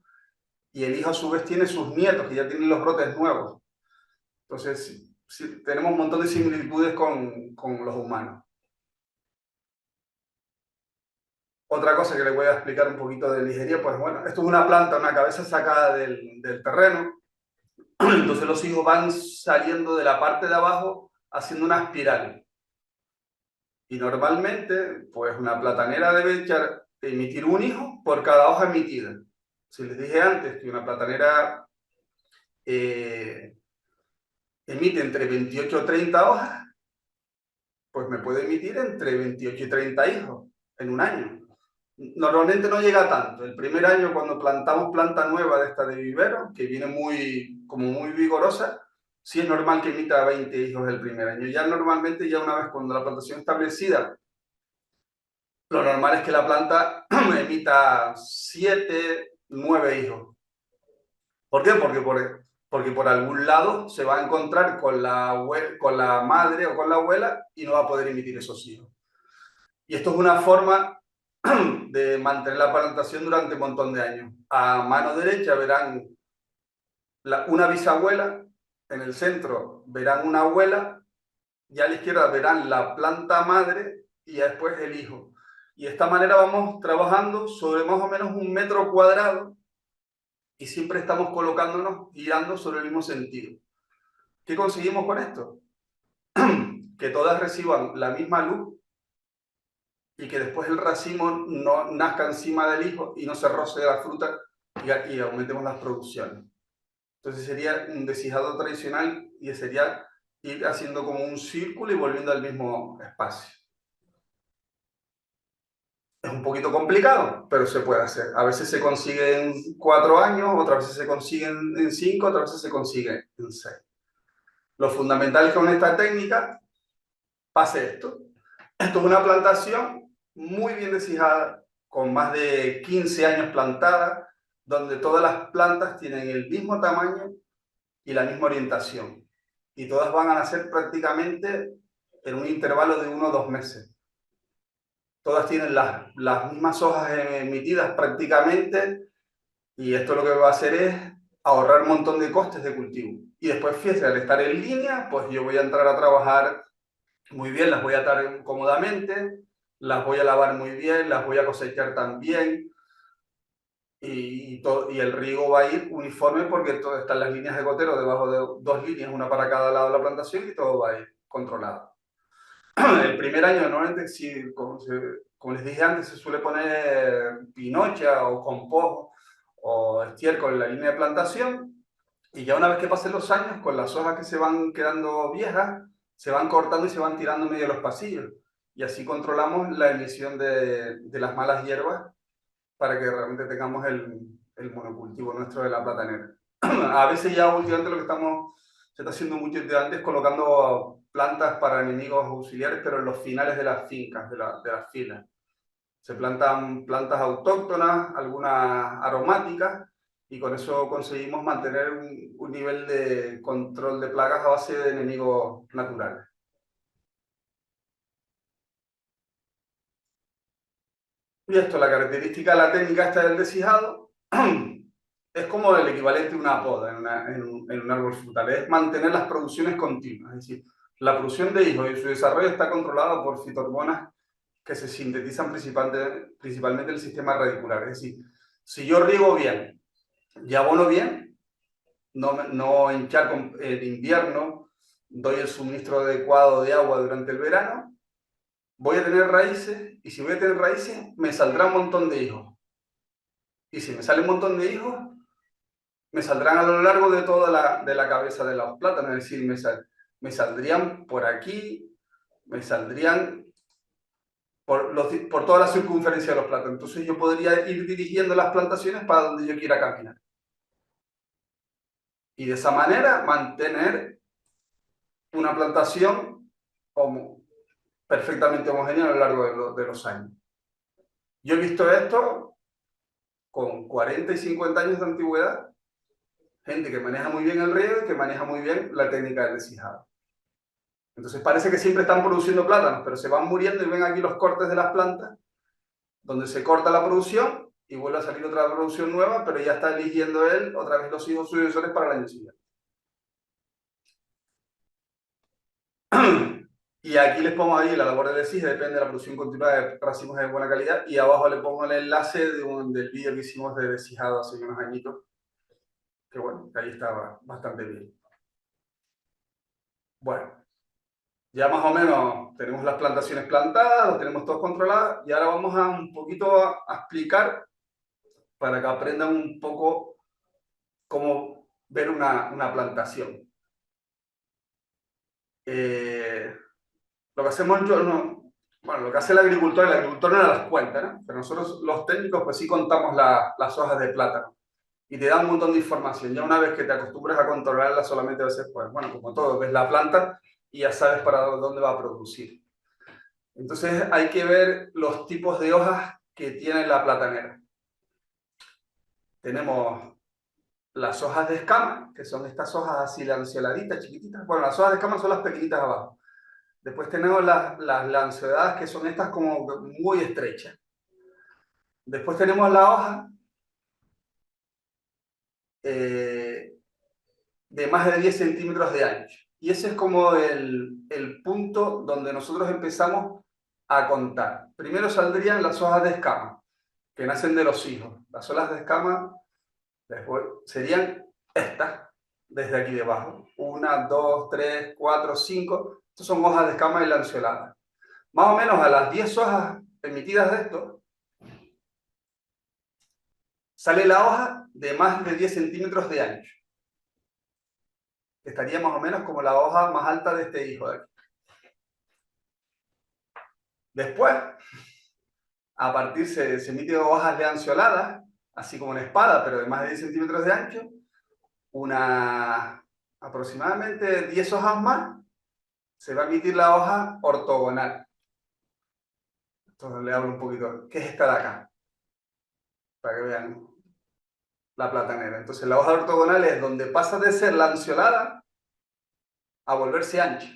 y el hijo a su vez tiene sus nietos, que ya tienen los brotes nuevos. Entonces, sí, tenemos un montón de similitudes con los humanos. Otra cosa que les voy a explicar un poquito de ligería, pues bueno, esto es una planta, una cabeza sacada del terreno, entonces los hijos van saliendo de la parte de abajo haciendo una espiral. Y normalmente, pues una platanera debe emitir un hijo por cada hoja emitida. Si les dije antes que una platanera emite entre 28 o 30 hojas, pues me puede emitir entre 28 y 30 hijos en un año. Normalmente no llega tanto. El primer año, cuando plantamos planta nueva de esta de vivero, que viene como muy vigorosa, sí es normal que emita 20 hijos el primer año. Ya normalmente, ya una vez cuando la plantación establecida, lo normal es que la planta emita 7, 9 hijos. ¿Por qué? Porque por algún lado se va a encontrar con la madre o con la abuela y no va a poder emitir esos hijos. Y esto es una forma de mantener la plantación durante un montón de años. A mano derecha verán una bisabuela, en el centro verán una abuela, y a la izquierda verán la planta madre y después el hijo. Y de esta manera vamos trabajando sobre más o menos 1 metro cuadrado y siempre estamos colocándonos, girando sobre el mismo sentido. ¿Qué conseguimos con esto? Que todas reciban la misma luz y que después el racimo no nazca encima del hijo y no se roce la fruta y aumentemos las producciones. Entonces sería un deshijado tradicional y sería ir haciendo como un círculo y volviendo al mismo espacio. Es un poquito complicado, pero se puede hacer. A veces se consigue en 4 años, otras veces se consigue en 5, otras veces se consigue en 6. Lo fundamental es que con esta técnica pase esto. Esto es una plantación muy bien deshijada, con más de 15 años plantada, donde todas las plantas tienen el mismo tamaño y la misma orientación. Y todas van a nacer prácticamente en un intervalo de 1 o 2 meses. todas tienen las mismas hojas emitidas prácticamente, y esto lo que va a hacer es ahorrar un montón de costes de cultivo. Y después, fíjate, al estar en línea, pues yo voy a entrar a trabajar muy bien, las voy a atar cómodamente, las voy a lavar muy bien, las voy a cosechar también, y el riego va a ir uniforme porque todo están las líneas de gotero debajo de 2 líneas, una para cada lado de la plantación, y todo va a ir controlado. El primer año normalmente, sí, como les dije antes, se suele poner pinocha o compost o estiércol en la línea de plantación, y ya una vez que pasen los años, con las hojas que se van quedando viejas, se van cortando y se van tirando en medio de los pasillos, y así controlamos la emisión de las malas hierbas para que realmente tengamos el monocultivo nuestro de la platanera. A veces ya últimamente lo que se está haciendo mucho antes es colocando plantas para enemigos auxiliares, pero en los finales de las fincas, de las filas. Se plantan plantas autóctonas, algunas aromáticas, y con eso conseguimos mantener un nivel de control de plagas a base de enemigos naturales. Y esto, la característica, la técnica esta del desijado, es como el equivalente a una poda en un árbol frutal, es mantener las producciones continuas, es decir, la producción de hijos y su desarrollo está controlado por fitohormonas que se sintetizan principalmente en el sistema radicular. Es decir, si yo riego bien y abono bien, no encharco en invierno, doy el suministro adecuado de agua durante el verano, voy a tener raíces, y si voy a tener raíces, me saldrá un montón de hijos. Y si me sale un montón de hijos, me saldrán a lo largo de toda la cabeza de los plátanos, es decir, me saldrían por aquí, me saldrían por toda la circunferencia de los plátanos. Entonces yo podría ir dirigiendo las plantaciones para donde yo quiera caminar. Y de esa manera mantener una plantación perfectamente homogénea a lo largo de los años. Yo he visto esto con 40 y 50 años de antigüedad, gente que maneja muy bien el riego y que maneja muy bien la técnica del desijado. Entonces parece que siempre están produciendo plátanos, pero se van muriendo, y ven aquí los cortes de las plantas, donde se corta la producción y vuelve a salir otra producción nueva, pero ya está eligiendo él otra vez los hijos sucesores para el año siguiente. Y aquí les pongo ahí la labor de desija, depende de la producción continua de racimos de buena calidad, y abajo le pongo el enlace del vídeo que hicimos de desijado hace unos añitos, que bueno, que ahí estaba bastante bien. Bueno, ya más o menos tenemos las plantaciones plantadas, lo tenemos todo controlado, y ahora vamos a un poquito a explicar, para que aprendan un poco cómo ver una plantación. Lo que hacemos lo que hace el agricultor no las cuenta, ¿no? Pero nosotros los técnicos pues sí contamos las hojas de plátano, y te da un montón de información. Ya una vez que te acostumbras a controlarla, solamente a veces, pues bueno, como todo, ves la planta y ya sabes para dónde va a producir. Entonces hay que ver los tipos de hojas que tiene la platanera. Tenemos las hojas de escama, que son estas hojas así lanceoladitas, chiquititas. Bueno, las hojas de escama son las pequeñitas abajo. Después tenemos las lanceoladas, que son estas como muy estrechas. Después tenemos la hoja de más de 10 centímetros de ancho. Y ese es como el punto donde nosotros empezamos a contar. Primero saldrían las hojas de escama, que nacen de los hijos. Las hojas de escama después serían estas, desde aquí debajo. 1, 2, 3, 4, 5. Estas son hojas de escama y lanceoladas. Más o menos a las 10 hojas emitidas de esto, sale la hoja de más de 10 centímetros de ancho. Estaría más o menos como la hoja más alta de este hijo de aquí. Después, a partir se emiten hojas lanceoladas, así como una espada, pero de más de 10 centímetros de ancho. Aproximadamente 10 hojas más, se va a emitir la hoja ortogonal. Entonces le hablo un poquito. ¿Qué es esta de acá? Para que vean la platanera. Entonces la hoja ortogonal es donde pasa de ser lanceolada a volverse ancha.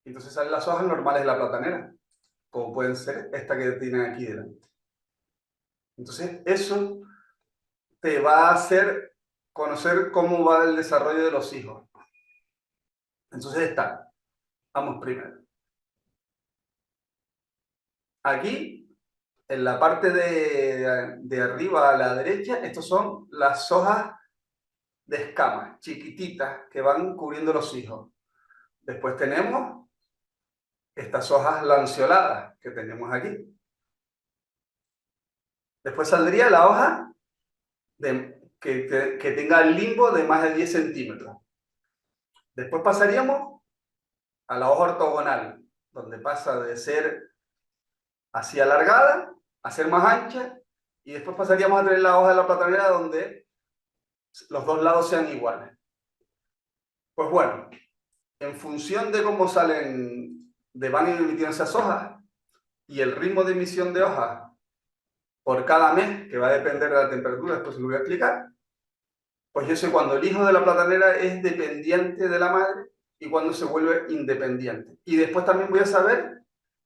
Entonces salen las hojas normales de la platanera. como pueden ser esta que tienen aquí delante. Entonces, eso te va a hacer conocer cómo va el desarrollo de los hijos. Entonces está, vamos primero. Aquí, en la parte de arriba a la derecha, estos son las hojas de escamas, chiquititas, que van cubriendo los hijos. Después tenemos estas hojas lanceoladas que tenemos aquí. Después saldría la hoja que tenga el limbo de más de 10 centímetros. Después pasaríamos a la hoja ortogonal, donde pasa de ser así alargada a ser más ancha, y después pasaríamos a tener la hoja de la platanera donde los dos lados sean iguales. Pues bueno, en función de cómo van emitiendo esas hojas y el ritmo de emisión de hojas por cada mes, que va a depender de la temperatura, después se lo voy a explicar, pues yo sé cuando el hijo de la platanera es dependiente de la madre y cuando se vuelve independiente. Y después también voy a saber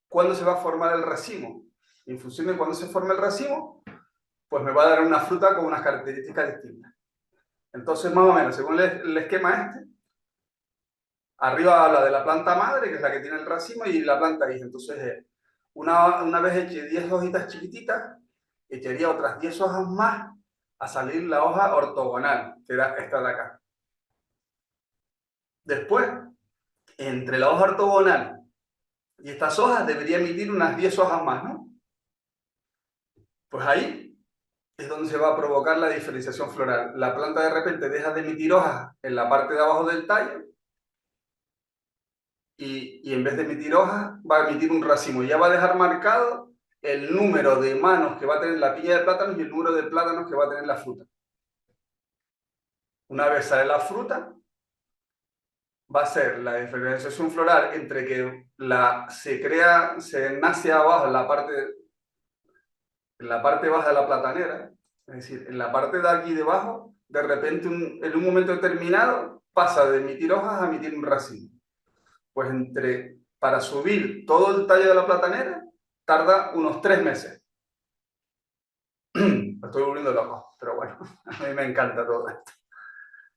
cuándo se va a formar el racimo. En función de cuándo se forme el racimo, pues me va a dar una fruta con unas características distintas. Entonces, más o menos, según el esquema este, arriba habla de la planta madre, que es la que tiene el racimo, y la planta hija. Entonces, una vez eché 10 hojitas chiquititas, echaría otras 10 hojas más a salir la hoja ortogonal, que era esta de acá. Después, entre la hoja ortogonal y estas hojas debería emitir unas 10 hojas más, ¿no? Pues ahí es donde se va a provocar la diferenciación floral. La planta de repente deja de emitir hojas en la parte de abajo del tallo y en vez de emitir hojas va a emitir un racimo. Ya va a dejar marcado el número de manos que va a tener la piña de plátanos y el número de plátanos que va a tener la fruta. Una vez sale la fruta, va a ser la diferenciación floral entre que se nace abajo en la parte baja de la platanera, es decir, en la parte de aquí debajo, de repente en un momento determinado pasa de emitir hojas a emitir un racimo. Pues para subir todo el tallo de la platanera tarda unos 3 meses. Me estoy volviendo loco, pero bueno, a mí me encanta todo esto.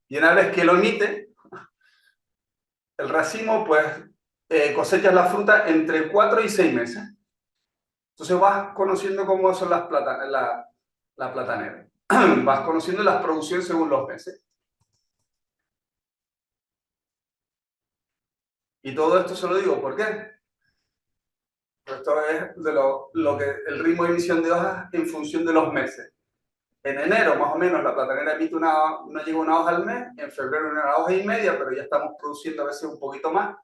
Y una vez que lo emite, el racimo, pues cosechas la fruta entre 4 y 6 meses. Entonces vas conociendo cómo son la platanera. Vas conociendo las producciones según los meses. Y todo esto se lo digo, ¿por qué? Pues esto es de lo que el ritmo de emisión de hojas en función de los meses. En enero, más o menos, la platanera emite no llega una hoja al mes, en febrero una hoja y media, pero ya estamos produciendo a veces un poquito más.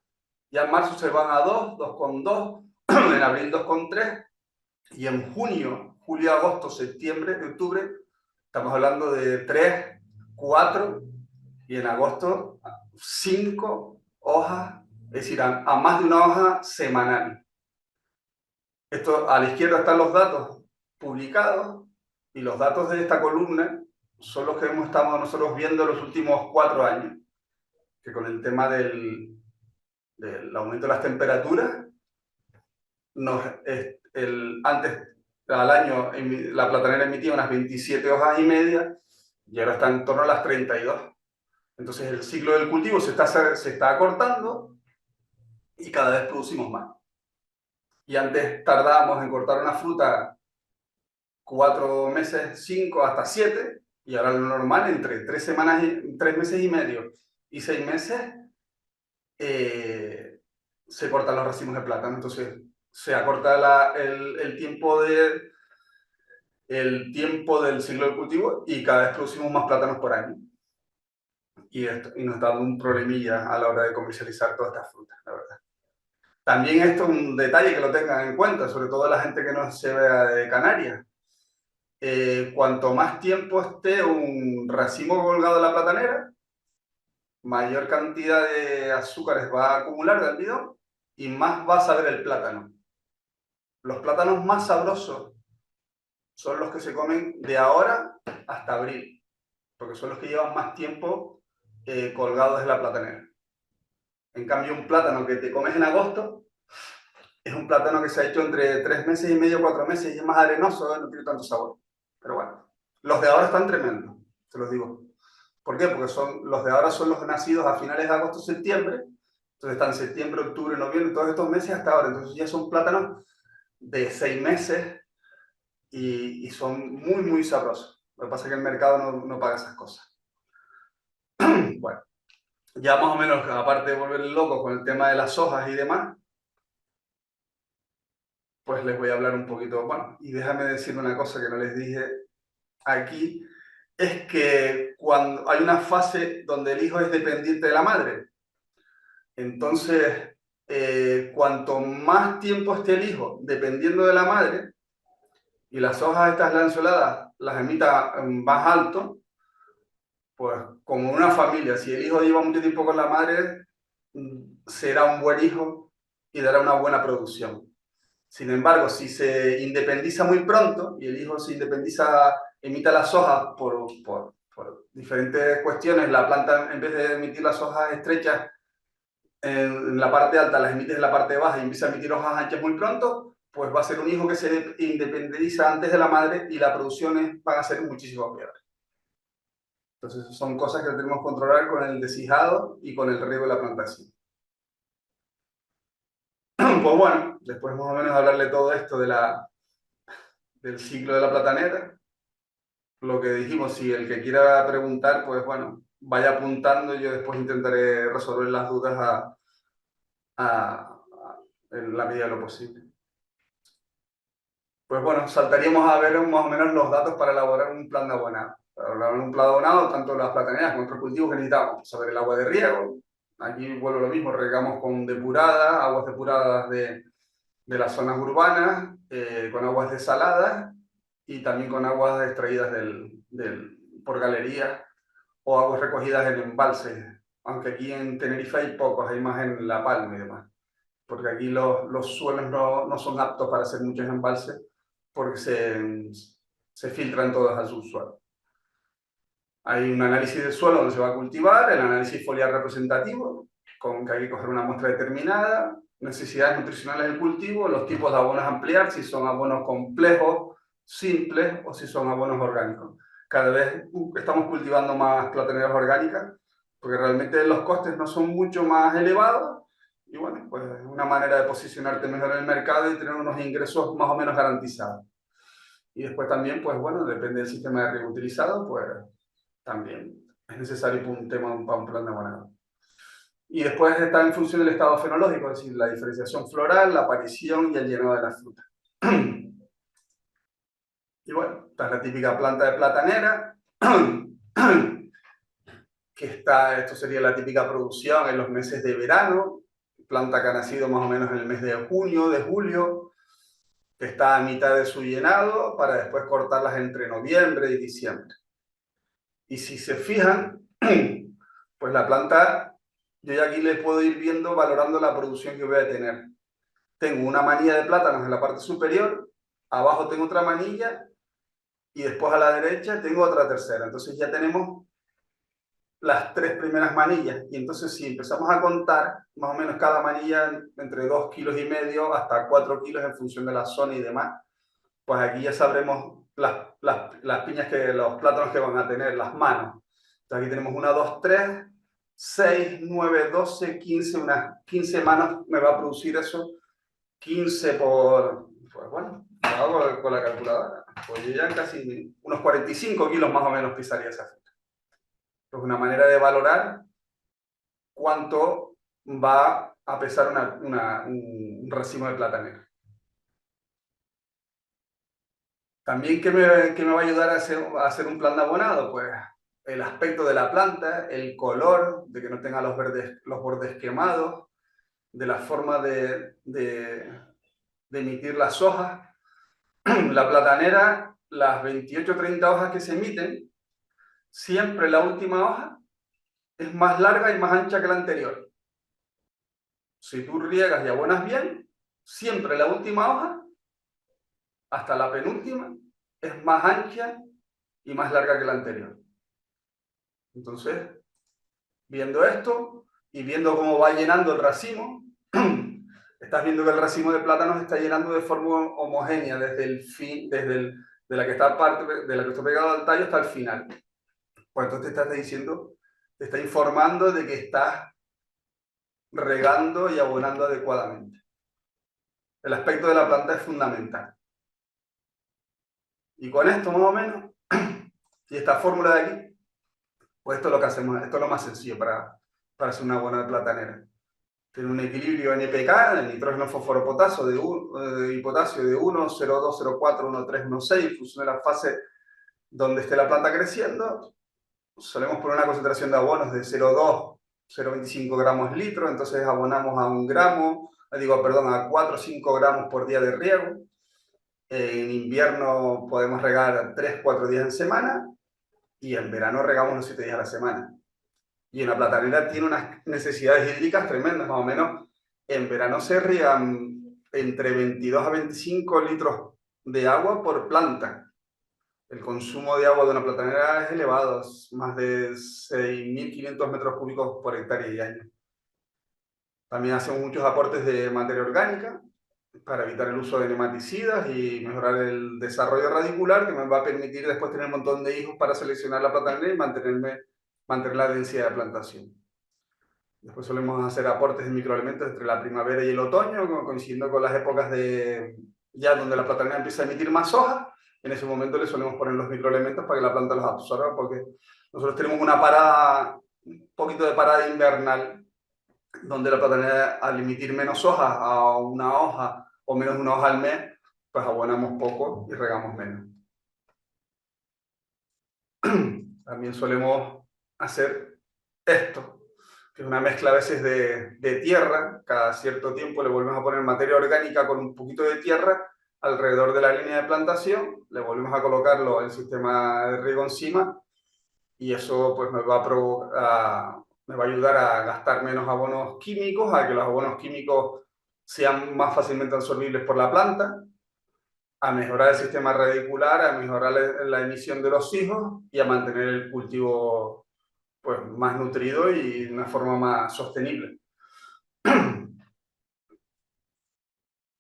Ya en marzo se van a 2, 2,2, en abril 2,3, y en junio, julio, agosto, septiembre, octubre, estamos hablando de 3, 4, y en agosto 5 hojas, es decir, a más de una hoja semanal. Esto, a la izquierda están los datos publicados, y los datos de esta columna son los que hemos estado nosotros viendo los últimos 4 años, que con el tema del aumento de las temperaturas, antes al año la platanera emitía unas 27 hojas y media y ahora está en torno a las 32. Entonces el ciclo del cultivo se está acortando y cada vez producimos más. Y antes tardábamos en cortar una fruta 4 meses, 5, hasta 7, y ahora lo normal entre 3 meses y medio y 6 meses se cortan los racimos de plátano. Entonces se acorta el tiempo del ciclo del cultivo y cada vez producimos más plátanos por año. Y nos está dando un problemilla a la hora de comercializar todas estas frutas, la verdad. También esto es un detalle que lo tengan en cuenta, sobre todo la gente que no se vea de Canarias. Cuanto más tiempo esté un racimo colgado en la platanera, mayor cantidad de azúcares va a acumular de almidón y más va a saber el plátano. Los plátanos más sabrosos son los que se comen de ahora hasta abril, porque son los que llevan más tiempo colgados en la platanera. En cambio, un plátano que te comes en agosto Es un plátano que se ha hecho entre 3 meses y medio, 4 meses, y es más arenoso, no tiene tanto sabor. Pero bueno, los de ahora están tremendos, te los digo. ¿Por qué? Porque los de ahora son los nacidos a finales de agosto, septiembre. Entonces están septiembre, octubre, noviembre, todos estos meses hasta ahora. Entonces ya son plátanos de 6 meses y son muy, muy sabrosos. Lo que pasa es que el mercado no paga esas cosas. Bueno, ya más o menos, aparte de volver loco con el tema de las hojas y demás, pues les voy a hablar un poquito. Bueno, y déjame decir una cosa que no les dije aquí, es que cuando hay una fase donde el hijo es dependiente de la madre, entonces cuanto más tiempo esté el hijo dependiendo de la madre y las hojas estas lanceoladas las emita más alto, pues como una familia, si el hijo lleva mucho tiempo con la madre, será un buen hijo y dará una buena producción. Sin embargo, si se independiza muy pronto y el hijo se independiza, emita las hojas por diferentes cuestiones, la planta en vez de emitir las hojas estrechas en la parte alta, las emite en la parte baja y empieza a emitir hojas anchas muy pronto, pues va a ser un hijo que se independiza antes de la madre y las producciones van a ser muchísimo peores. Entonces son cosas que tenemos que controlar con el deshijado y con el riego de la plantación. Pues bueno, después más o menos hablarle todo esto del ciclo de la platanera. Lo que dijimos, si el que quiera preguntar, pues bueno, vaya apuntando, yo después intentaré resolver las dudas en la medida de lo posible. Pues bueno, saltaríamos a ver más o menos los datos para elaborar un plan de abonado. Para elaborar un plan de abonado, tanto las plataneras como otros cultivos que necesitamos. Saber el agua de riego, aquí vuelvo lo mismo, regamos con depurada, aguas depuradas de las zonas urbanas, con aguas desaladas y también con aguas extraídas por galerías o aguas recogidas en embalses, aunque aquí en Tenerife hay pocos, hay más en La Palma y demás, porque aquí los suelos no son aptos para hacer muchos embalses porque se filtran todos al subsuelo. Hay un análisis del suelo donde se va a cultivar, el análisis foliar representativo, con que hay que coger una muestra determinada, necesidades nutricionales del cultivo, los tipos de abonos a ampliar, si son abonos complejos, simples o si son abonos orgánicos. Cada vez estamos cultivando más plataneras orgánicas porque realmente los costes no son mucho más elevados y bueno, pues es una manera de posicionarte mejor en el mercado y tener unos ingresos más o menos garantizados. Y después también, pues bueno, depende del sistema de riego utilizado, pues también es necesario un tema para un plan de abonado. Y después está en función del estado fenológico, es decir, la diferenciación floral, la aparición y el llenado de la fruta. Y bueno, esta es la típica planta de platanera, esto sería la típica producción en los meses de verano, planta que ha nacido más o menos en el mes de junio, de julio, que está a mitad de su llenado para después cortarlas entre noviembre y diciembre. Y si se fijan, pues la planta, yo ya aquí le puedo ir viendo, valorando la producción que voy a tener. Tengo una manilla de plátanos en la parte superior, abajo tengo otra manilla y después a la derecha tengo otra tercera. Entonces ya tenemos las 3 primeras manillas. Y entonces si empezamos a contar, más o menos cada manilla entre 2,5 kilos hasta 4 kilos en función de la zona y demás, pues aquí ya sabremos las piñas los plátanos que van a tener, las manos. Entonces aquí tenemos 1, 2, 3, 6, 9, 12, 15, unas 15 manos me va a producir eso. 15 pues bueno, lo hago con la calculadora. Pues yo ya casi unos 45 kilos más o menos pisaría esa fruta. Es una manera de valorar cuánto va a pesar un racimo de platanera. También, ¿qué me va a ayudar a hacer un plan de abonado? Pues el aspecto de la planta, el color, de que no tenga los bordes quemados, de la forma de emitir las hojas. La platanera, las 28 o 30 hojas que se emiten, siempre la última hoja es más larga y más ancha que la anterior. Si tú riegas y abonas bien, siempre la última hoja, hasta la penúltima, es más ancha y más larga que la anterior. Entonces, viendo esto y viendo cómo va llenando el racimo, estás viendo que el racimo de plátanos está llenando de forma homogénea desde el fin, de la que está pegado al tallo hasta el final. Pues entonces te está diciendo, te está informando de que estás regando y abonando adecuadamente. El aspecto de la planta es fundamental. Y con esto, más o menos, y esta fórmula de aquí, pues esto es lo que hacemos, esto es lo más sencillo para hacer una buena platanera. Tiene un equilibrio NPK, el nitrógeno, fósforo, potasio y potasio de 1, 0,2, 0,4, 1,3, 1,6, en función de la fase donde esté la planta creciendo. Solemos poner una concentración de abonos de 0,2, 0,25 gramos litro, entonces abonamos a 1 gramo, a 4 o 5 gramos por día de riego. En invierno podemos regar 3-4 días en semana y en verano regamos los 7 días a la semana. Y una platanera tiene unas necesidades hídricas tremendas, más o menos. En verano se riegan entre 22 a 25 litros de agua por planta. El consumo de agua de una platanera es elevado, es más de 6.500 metros cúbicos por hectárea y año. También hacemos muchos aportes de materia orgánica para evitar el uso de nematicidas y mejorar el desarrollo radicular, que me va a permitir después tener un montón de hijos para seleccionar la platanera y mantener la densidad de plantación. Después solemos hacer aportes de microelementos entre la primavera y el otoño, coincidiendo con las épocas ya donde la platanera empieza a emitir más hojas. En ese momento le solemos poner los microelementos para que la planta los absorba, porque nosotros tenemos un poquito de parada invernal, donde la platanera, al emitir menos hojas a una hoja o menos de una hoja al mes, pues abonamos poco y regamos menos. También solemos hacer esto, que es una mezcla a veces de tierra. Cada cierto tiempo le volvemos a poner materia orgánica con un poquito de tierra alrededor de la línea de plantación, le volvemos a colocarlo el sistema de riego encima y eso pues me va a ayudar a gastar menos abonos químicos, a que los abonos químicos sean más fácilmente absorbibles por la planta, a mejorar el sistema radicular, a mejorar la emisión de los hijos y a mantener el cultivo pues, más nutrido y de una forma más sostenible.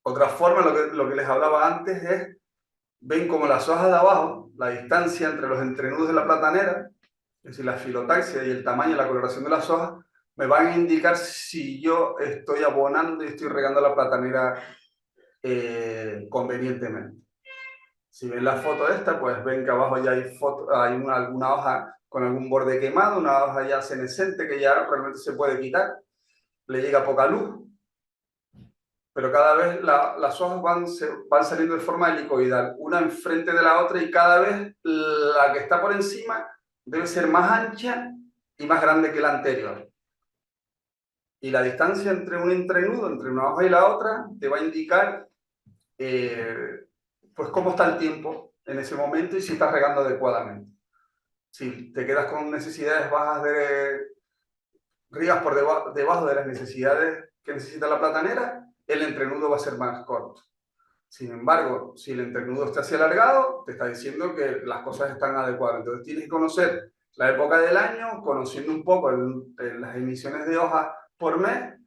Otra forma, lo que les hablaba antes, es, ven como las hojas de abajo, la distancia entre los entrenudos de la platanera, es decir, la filotaxia y el tamaño y la coloración de las hojas, me van a indicar si yo estoy abonando y estoy regando la platanera convenientemente. Si ven la foto esta, pues ven que abajo ya hay alguna hoja con algún borde quemado, una hoja ya senescente que ya realmente se puede quitar, le llega poca luz, pero cada vez las hojas van saliendo de forma helicoidal, una enfrente de la otra, y cada vez la que está por encima debe ser más ancha y más grande que la anterior. Y la distancia entre un entrenudo, entre una hoja y la otra, te va a indicar pues cómo está el tiempo en ese momento y si estás regando adecuadamente. Si te quedas con necesidades bajas riegas por debajo de las necesidades que necesita la platanera, el entrenudo va a ser más corto. Sin embargo, si el entrenudo está así alargado, te está diciendo que las cosas están adecuadas. Entonces tienes que conocer la época del año, conociendo un poco las emisiones de hojas por mes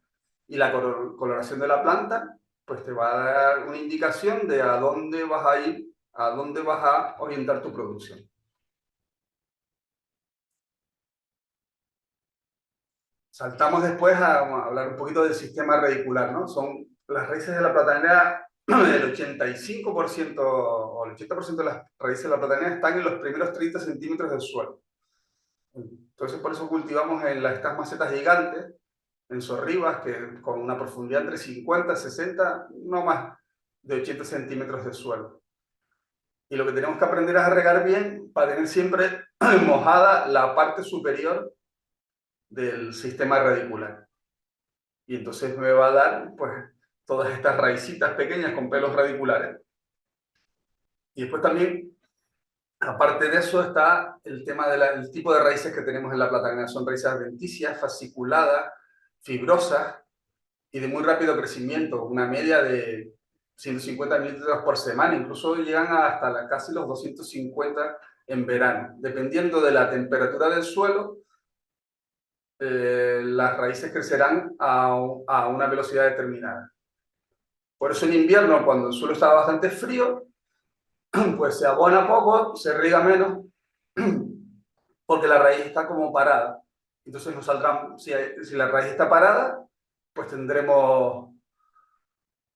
y la coloración de la planta, pues te va a dar una indicación de a dónde vas a ir, a dónde vas a orientar tu producción. Saltamos después a hablar un poquito del sistema radicular, ¿no? Son las raíces de la platanera, el 85% o el 80% de las raíces de la platanera están en los primeros 30 centímetros del suelo. Entonces por eso cultivamos en estas macetas gigantes, en sorribas, que con una profundidad entre 50 y 60, no más de 80 centímetros de suelo. Y lo que tenemos que aprender es a regar bien para tener siempre mojada la parte superior del sistema radicular. Y entonces me va a dar pues todas estas raicitas pequeñas con pelos radiculares. Y después también, aparte de eso, está el tema del tipo de raíces que tenemos en la platanera. Son raíces adventicias, fasciculadas, fibrosas y de muy rápido crecimiento, una media de 150 mililitros por semana, incluso llegan hasta casi los 250 en verano. Dependiendo de la temperatura del suelo, las raíces crecerán a una velocidad determinada. Por eso en invierno, cuando el suelo está bastante frío, pues se abona poco, se riega menos, porque la raíz está como parada. Entonces nos saldrán, si la raíz está parada, pues tendremos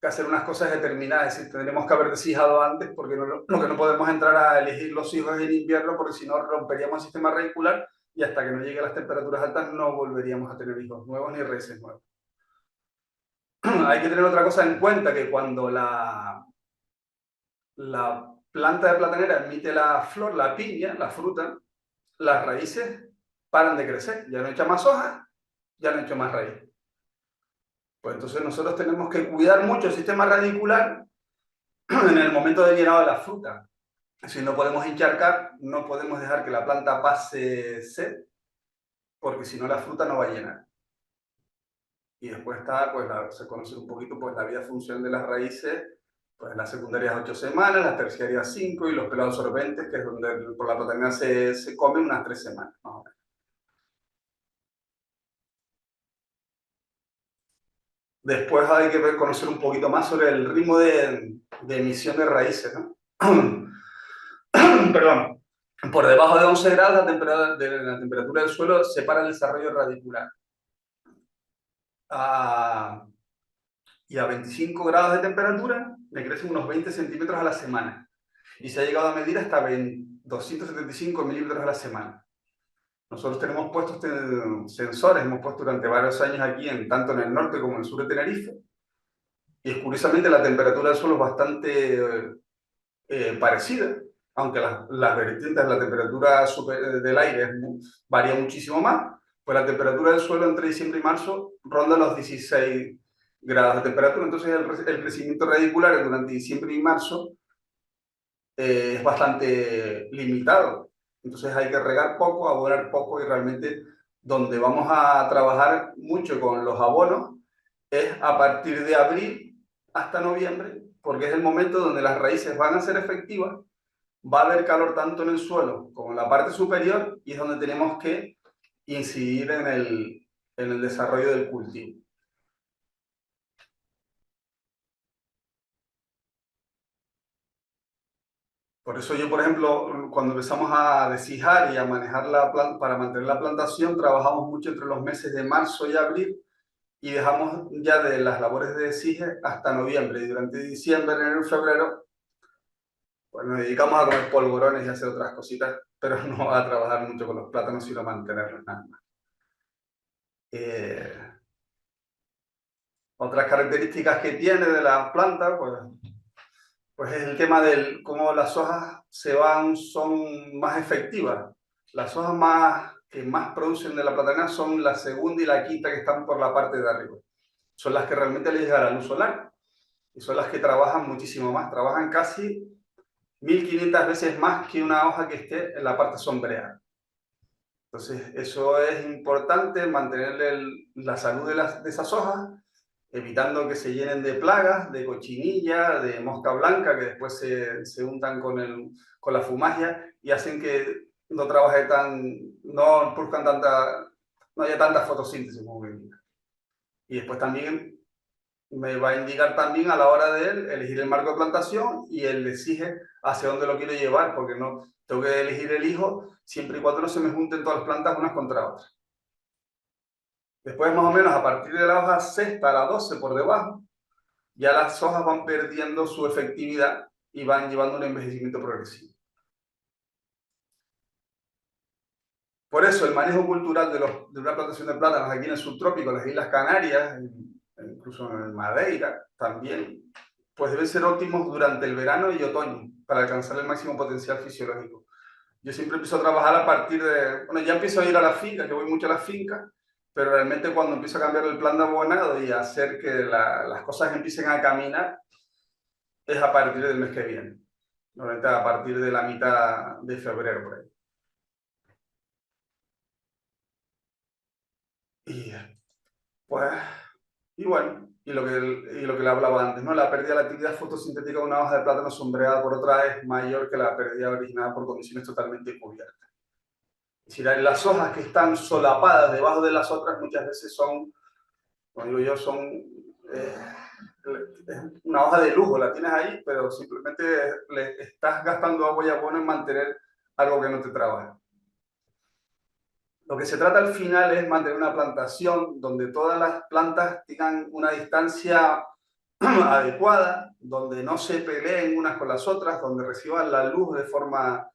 que hacer unas cosas determinadas, es decir, tendremos que haber deshijado antes, porque lo que no podemos entrar a elegir los hijos en invierno, porque si no romperíamos el sistema radicular y hasta que no lleguen las temperaturas altas no volveríamos a tener hijos nuevos ni raíces nuevas. Hay que tener otra cosa en cuenta, que cuando la planta de platanera emite la flor, la piña, la fruta, las raíces paran de crecer, ya no echa más hojas, ya no echa más raíz. Pues entonces nosotros tenemos que cuidar mucho el sistema radicular en el momento del llenado de la fruta. Si no podemos encharcar, no podemos dejar que la planta pase sed, porque si no la fruta no va a llenar. Y después está, pues se conoce un poquito pues, la vida función de las raíces, pues las secundarias 8 semanas, las terciarias 5 y los pelados sorbentes, que es donde por la platanera se comen unas 3 semanas, más o menos. Después hay que conocer un poquito más sobre el ritmo de emisión de raíces, ¿no? Perdón. Por debajo de 11 grados la temperatura del suelo separa el desarrollo radicular. Y a 25 grados de temperatura le crecen unos 20 centímetros a la semana. Y se ha llegado a medir hasta 275 milímetros a la semana. Nosotros tenemos puestos sensores, hemos puesto durante varios años aquí, tanto en el norte como en el sur de Tenerife. Y curiosamente la temperatura del suelo es bastante parecida, aunque las vertientes de la temperatura del aire varía muchísimo más, pues la temperatura del suelo entre diciembre y marzo ronda los 16 grados de temperatura. Entonces el crecimiento radicular durante diciembre y marzo es bastante limitado. Entonces hay que regar poco, abonar poco, y realmente donde vamos a trabajar mucho con los abonos es a partir de abril hasta noviembre, porque es el momento donde las raíces van a ser efectivas, va a haber calor tanto en el suelo como en la parte superior, y es donde tenemos que incidir en el desarrollo del cultivo. Por eso yo, por ejemplo, cuando empezamos a deshijar y a manejar la planta, para mantener la plantación, trabajamos mucho entre los meses de marzo y abril, y dejamos ya de las labores de deshije hasta noviembre. Y durante diciembre, enero y febrero, pues nos dedicamos a comer polvorones y a hacer otras cositas, pero no a trabajar mucho con los plátanos, sino a mantenerlos nada más. Otras características que tiene de la planta, pues es el tema de cómo las hojas son más efectivas. Las hojas que más producen de la platanera son la segunda y la quinta, que están por la parte de arriba. Son las que realmente les llega la luz solar, y son las que trabajan muchísimo más. Trabajan casi 1500 veces más que una hoja que esté en la parte sombreada. Entonces, eso es importante, mantener la salud de esas hojas, evitando que se llenen de plagas, de cochinilla, de mosca blanca, que después se untan con la fumagia y hacen que no trabaje no produzcan no haya tanta fotosíntesis, como que indica. Y después también me va a indicar también a la hora de elegir el marco de plantación y el deshige hacia dónde lo quiero llevar, porque no tengo que elegir el hijo siempre y cuando no se me junten todas las plantas unas contra otras. Después, más o menos, a partir de la hoja sexta a la 12 por debajo, ya las hojas van perdiendo su efectividad y van llevando un envejecimiento progresivo. Por eso, el manejo cultural de una plantación de plátanos aquí en el subtrópico, en las Islas Canarias, incluso en Madeira también, pues deben ser óptimos durante el verano y otoño para alcanzar el máximo potencial fisiológico. Yo siempre empiezo a trabajar a partir de... Bueno, ya empiezo a ir a la finca, yo voy mucho a la finca, pero realmente cuando empiezo a cambiar el plan de abonado y a hacer que las cosas empiecen a caminar, es a partir del mes que viene. Normalmente a partir de la mitad de febrero, por ahí. Y bueno, y lo que le hablaba antes, ¿no? La pérdida de la actividad fotosintética de una hoja de plátano sombreada por otra es mayor que la pérdida originada por condiciones totalmente cubiertas. Es decir, las hojas que están solapadas debajo de las otras muchas veces son como digo yo, son una hoja de lujo, la tienes ahí, pero simplemente le estás gastando agua y abono en mantener algo que no te trabaja. Lo que se trata al final es mantener una plantación donde todas las plantas tengan una distancia adecuada, donde no se peleen unas con las otras, donde reciban la luz de forma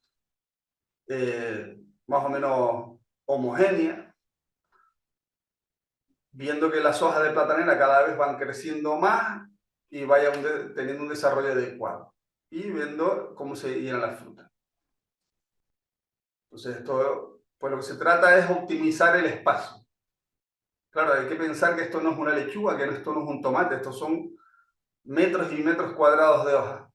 más o menos homogénea, viendo que las hojas de platanera cada vez van creciendo más y vayan teniendo un desarrollo adecuado, y viendo cómo se llenan las frutas. Entonces, esto, pues lo que se trata es optimizar el espacio. Claro, hay que pensar que esto no es una lechuga, que esto no es un tomate, estos son metros y metros cuadrados de hojas.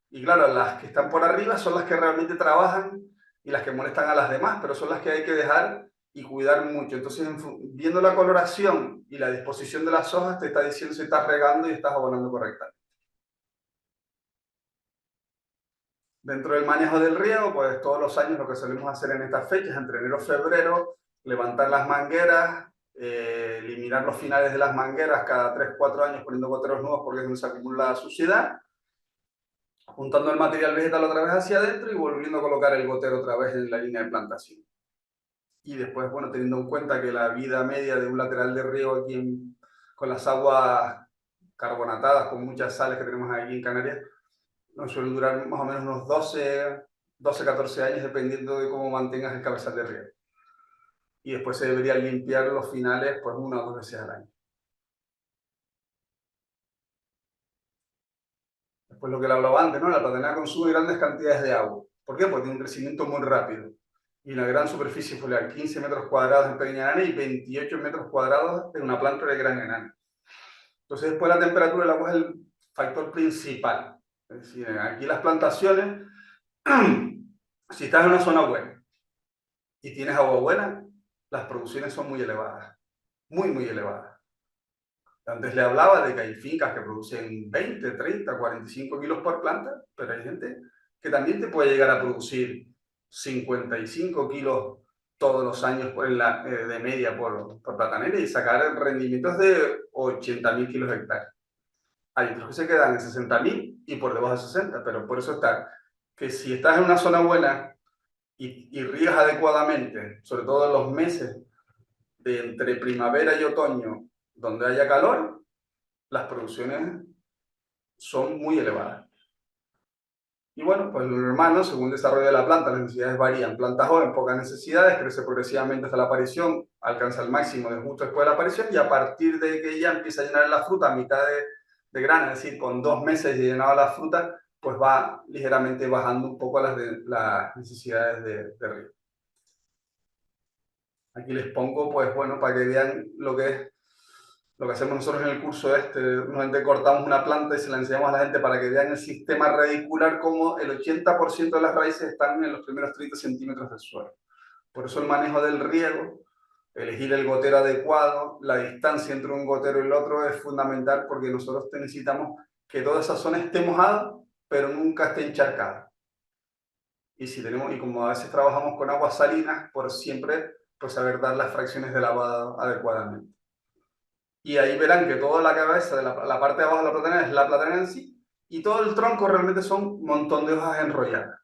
Y claro, las que están por arriba son las que realmente trabajan y las que molestan a las demás, pero son las que hay que dejar y cuidar mucho. Entonces, viendo la coloración y la disposición de las hojas, te está diciendo si estás regando y estás abonando correctamente. Dentro del manejo del riego, pues todos los años lo que solemos hacer en estas fechas, entre enero y febrero, levantar las mangueras, eliminar los finales de las mangueras cada 3-4 años poniendo goteros nuevos porque es donde se acumula la suciedad, juntando el material vegetal otra vez hacia adentro y volviendo a colocar el gotero otra vez en la línea de plantación. Y después, bueno, teniendo en cuenta que la vida media de un lateral de riego aquí con las aguas carbonatadas, con muchas sales que tenemos aquí en Canarias, nos suelen durar más o menos unos 12-14 años, dependiendo de cómo mantengas el cabezal de riego. Y después se debería limpiar los finales pues 1 o 2 veces al año. Después lo que le hablaba antes, ¿no? La platanera consume grandes cantidades de agua. ¿Por qué? Porque tiene un crecimiento muy rápido. Y una gran superficie foliar, 15 metros cuadrados en pequeña enana y 28 metros cuadrados en una planta de gran enana. Entonces después la temperatura del agua es el factor principal. Es decir, aquí las plantaciones, si estás en una zona buena y tienes agua buena, las producciones son muy elevadas, muy elevadas. Antes le hablaba de que hay fincas que producen 20, 30, 45 kilos por planta, pero hay gente que también te puede llegar a producir 55 kilos todos los años de media por platanera y sacar rendimientos de 80.000 kilos hectárea. Hay otros que se quedan en 60.000 y por debajo de 60, pero por eso está que si estás en una zona buena y riegas adecuadamente, sobre todo en los meses de entre primavera y otoño, donde haya calor, las producciones son muy elevadas. Y bueno, pues lo normal, ¿no? Según el desarrollo de la planta, las necesidades varían. Planta joven, pocas necesidades, crece progresivamente hasta la aparición, alcanza el máximo de justo después de la aparición y a partir de que ya empieza a llenar la fruta a mitad de grano, es decir, con 2 meses de llenado la fruta, pues va ligeramente bajando un poco las necesidades de riego. Aquí les pongo, pues bueno, para que vean lo que hacemos nosotros en el curso normalmente cortamos una planta y se la enseñamos a la gente para que vean el sistema radicular, como el 80% de las raíces están en los primeros 30 centímetros del suelo. Por eso el manejo del riego, elegir el gotero adecuado, la distancia entre un gotero y el otro es fundamental porque nosotros necesitamos que toda esa zona esté mojada, pero nunca esté encharcada. Y como a veces trabajamos con aguas salinas, por siempre pues saber dar las fracciones de lavado adecuadamente. Y ahí verán que toda la cabeza, de la parte de abajo de la platanera es la platanera en sí, y todo el tronco realmente son un montón de hojas enrolladas.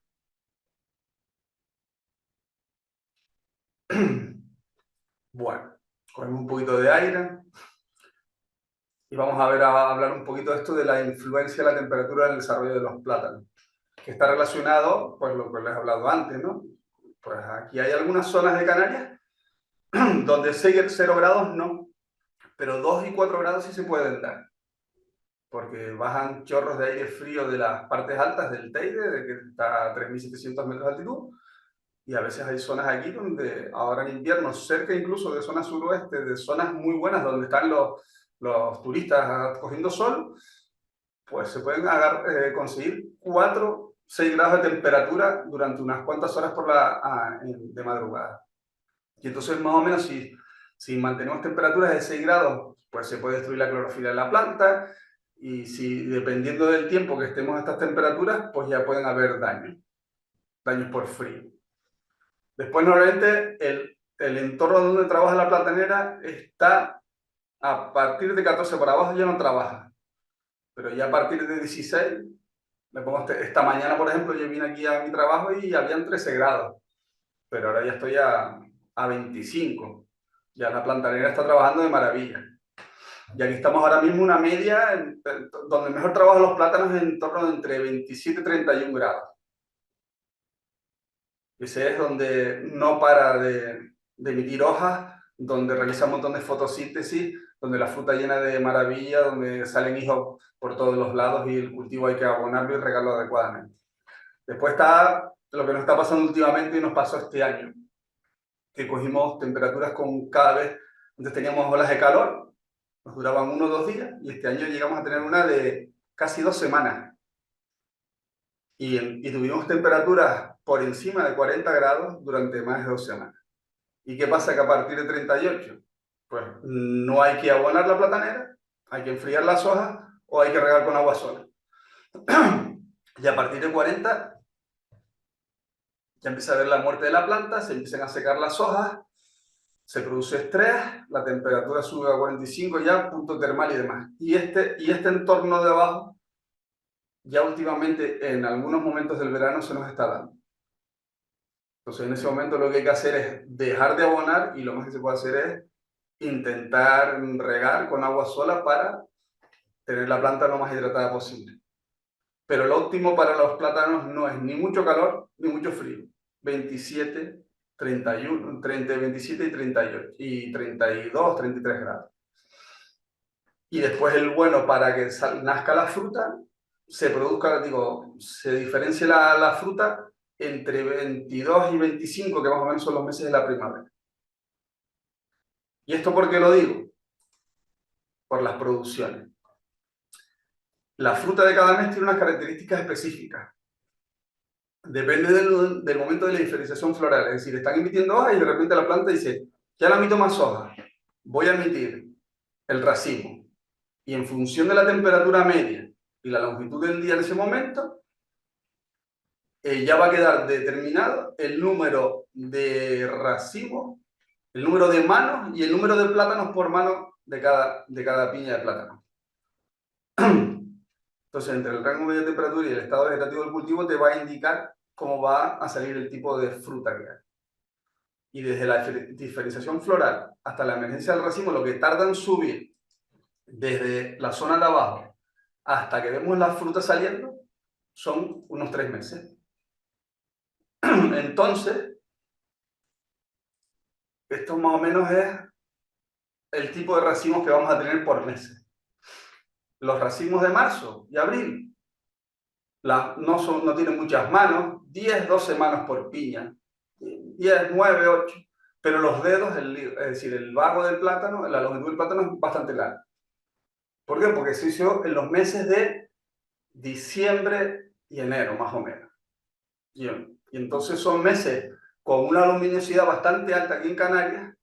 Bueno, cogemos un poquito de aire y vamos a hablar un poquito de esto de la influencia de la temperatura en el desarrollo de los plátanos, que está relacionado, pues lo que les he hablado antes, ¿no? Pues aquí hay algunas zonas de Canarias donde 0 grados no, pero 2 y 4 grados sí se pueden dar, porque bajan chorros de aire frío de las partes altas del Teide, de que está a 3.700 metros de altitud, y a veces hay zonas aquí donde ahora en invierno, cerca incluso de zonas suroeste, de zonas muy buenas donde están los turistas cogiendo sol, pues se pueden conseguir 4-6 grados de temperatura durante unas cuantas horas de madrugada. Y entonces más o menos si mantenemos temperaturas de 6 grados, pues se puede destruir la clorofila de la planta, y si dependiendo del tiempo que estemos a estas temperaturas, pues ya pueden haber daños por frío. Después normalmente el entorno donde trabaja la platanera está A partir de 14 para abajo ya no trabaja, pero ya a partir de 16, me pongo esta mañana, por ejemplo, yo vine aquí a mi trabajo y habían 13 grados, pero ahora ya estoy a 25. Ya la plantanera está trabajando de maravilla. Y aquí estamos ahora mismo una media, donde mejor trabajan los plátanos en torno de entre 27 y 31 grados. Ese es donde no para de emitir hojas, donde realiza un montón de fotosíntesis, donde la fruta llena de maravilla, donde salen hijos por todos los lados y el cultivo hay que abonarlo y regarlo adecuadamente. Después está lo que nos está pasando últimamente y nos pasó este año, que cogimos temperaturas con cada vez, antes teníamos olas de calor, nos duraban 1 o 2 días, y este año llegamos a tener una de casi 2 semanas. Y tuvimos temperaturas por encima de 40 grados durante más de 2 semanas. ¿Y qué pasa? Que a partir de 38, pues no hay que abonar la platanera, hay que enfriar las hojas o hay que regar con agua sola. Y a partir de 40 ya empieza a ver la muerte de la planta, se empiezan a secar las hojas, se produce estrés, la temperatura sube a 45 ya, punto termal y demás. Y este entorno de abajo ya últimamente en algunos momentos del verano se nos está dando. Entonces en ese momento lo que hay que hacer es dejar de abonar y lo más que se puede hacer es intentar regar con agua sola para tener la planta lo más hidratada posible. Pero lo óptimo para los plátanos no es ni mucho calor ni mucho frío. 27, 31, 30, 27 y 38, y 32, 33 grados. Y después el bueno para que nazca la fruta, se produzca, se diferencie la fruta entre 22 y 25, que más o menos son los meses de la primavera. ¿Y esto por qué lo digo? Por las producciones. La fruta de cada mes tiene unas características específicas. Depende del momento de la diferenciación floral. Es decir, están emitiendo hojas y de repente la planta dice, ya no emito más hojas, voy a emitir el racimo. Y en función de la temperatura media y la longitud del día en ese momento, ya va a quedar determinado el número de racimos, el número de manos y el número de plátanos por mano de cada piña de plátano. Entonces, entre el rango medio de temperatura y el estado vegetativo del cultivo te va a indicar cómo va a salir el tipo de fruta que hay. Y desde la diferenciación floral hasta la emergencia del racimo, lo que tarda en subir desde la zona de abajo hasta que vemos la fruta saliendo son unos 3 meses. Entonces, esto más o menos es el tipo de racimos que vamos a tener por meses. Los racimos de marzo y abril no tienen muchas manos, 10, 12 manos por piña, 10, 9, 8, pero los dedos, es decir, el barro del plátano, la longitud del plátano es bastante larga. ¿Por qué? Porque se hizo en los meses de diciembre y enero, más o menos. Y entonces son meses con una luminosidad bastante alta aquí en Canarias,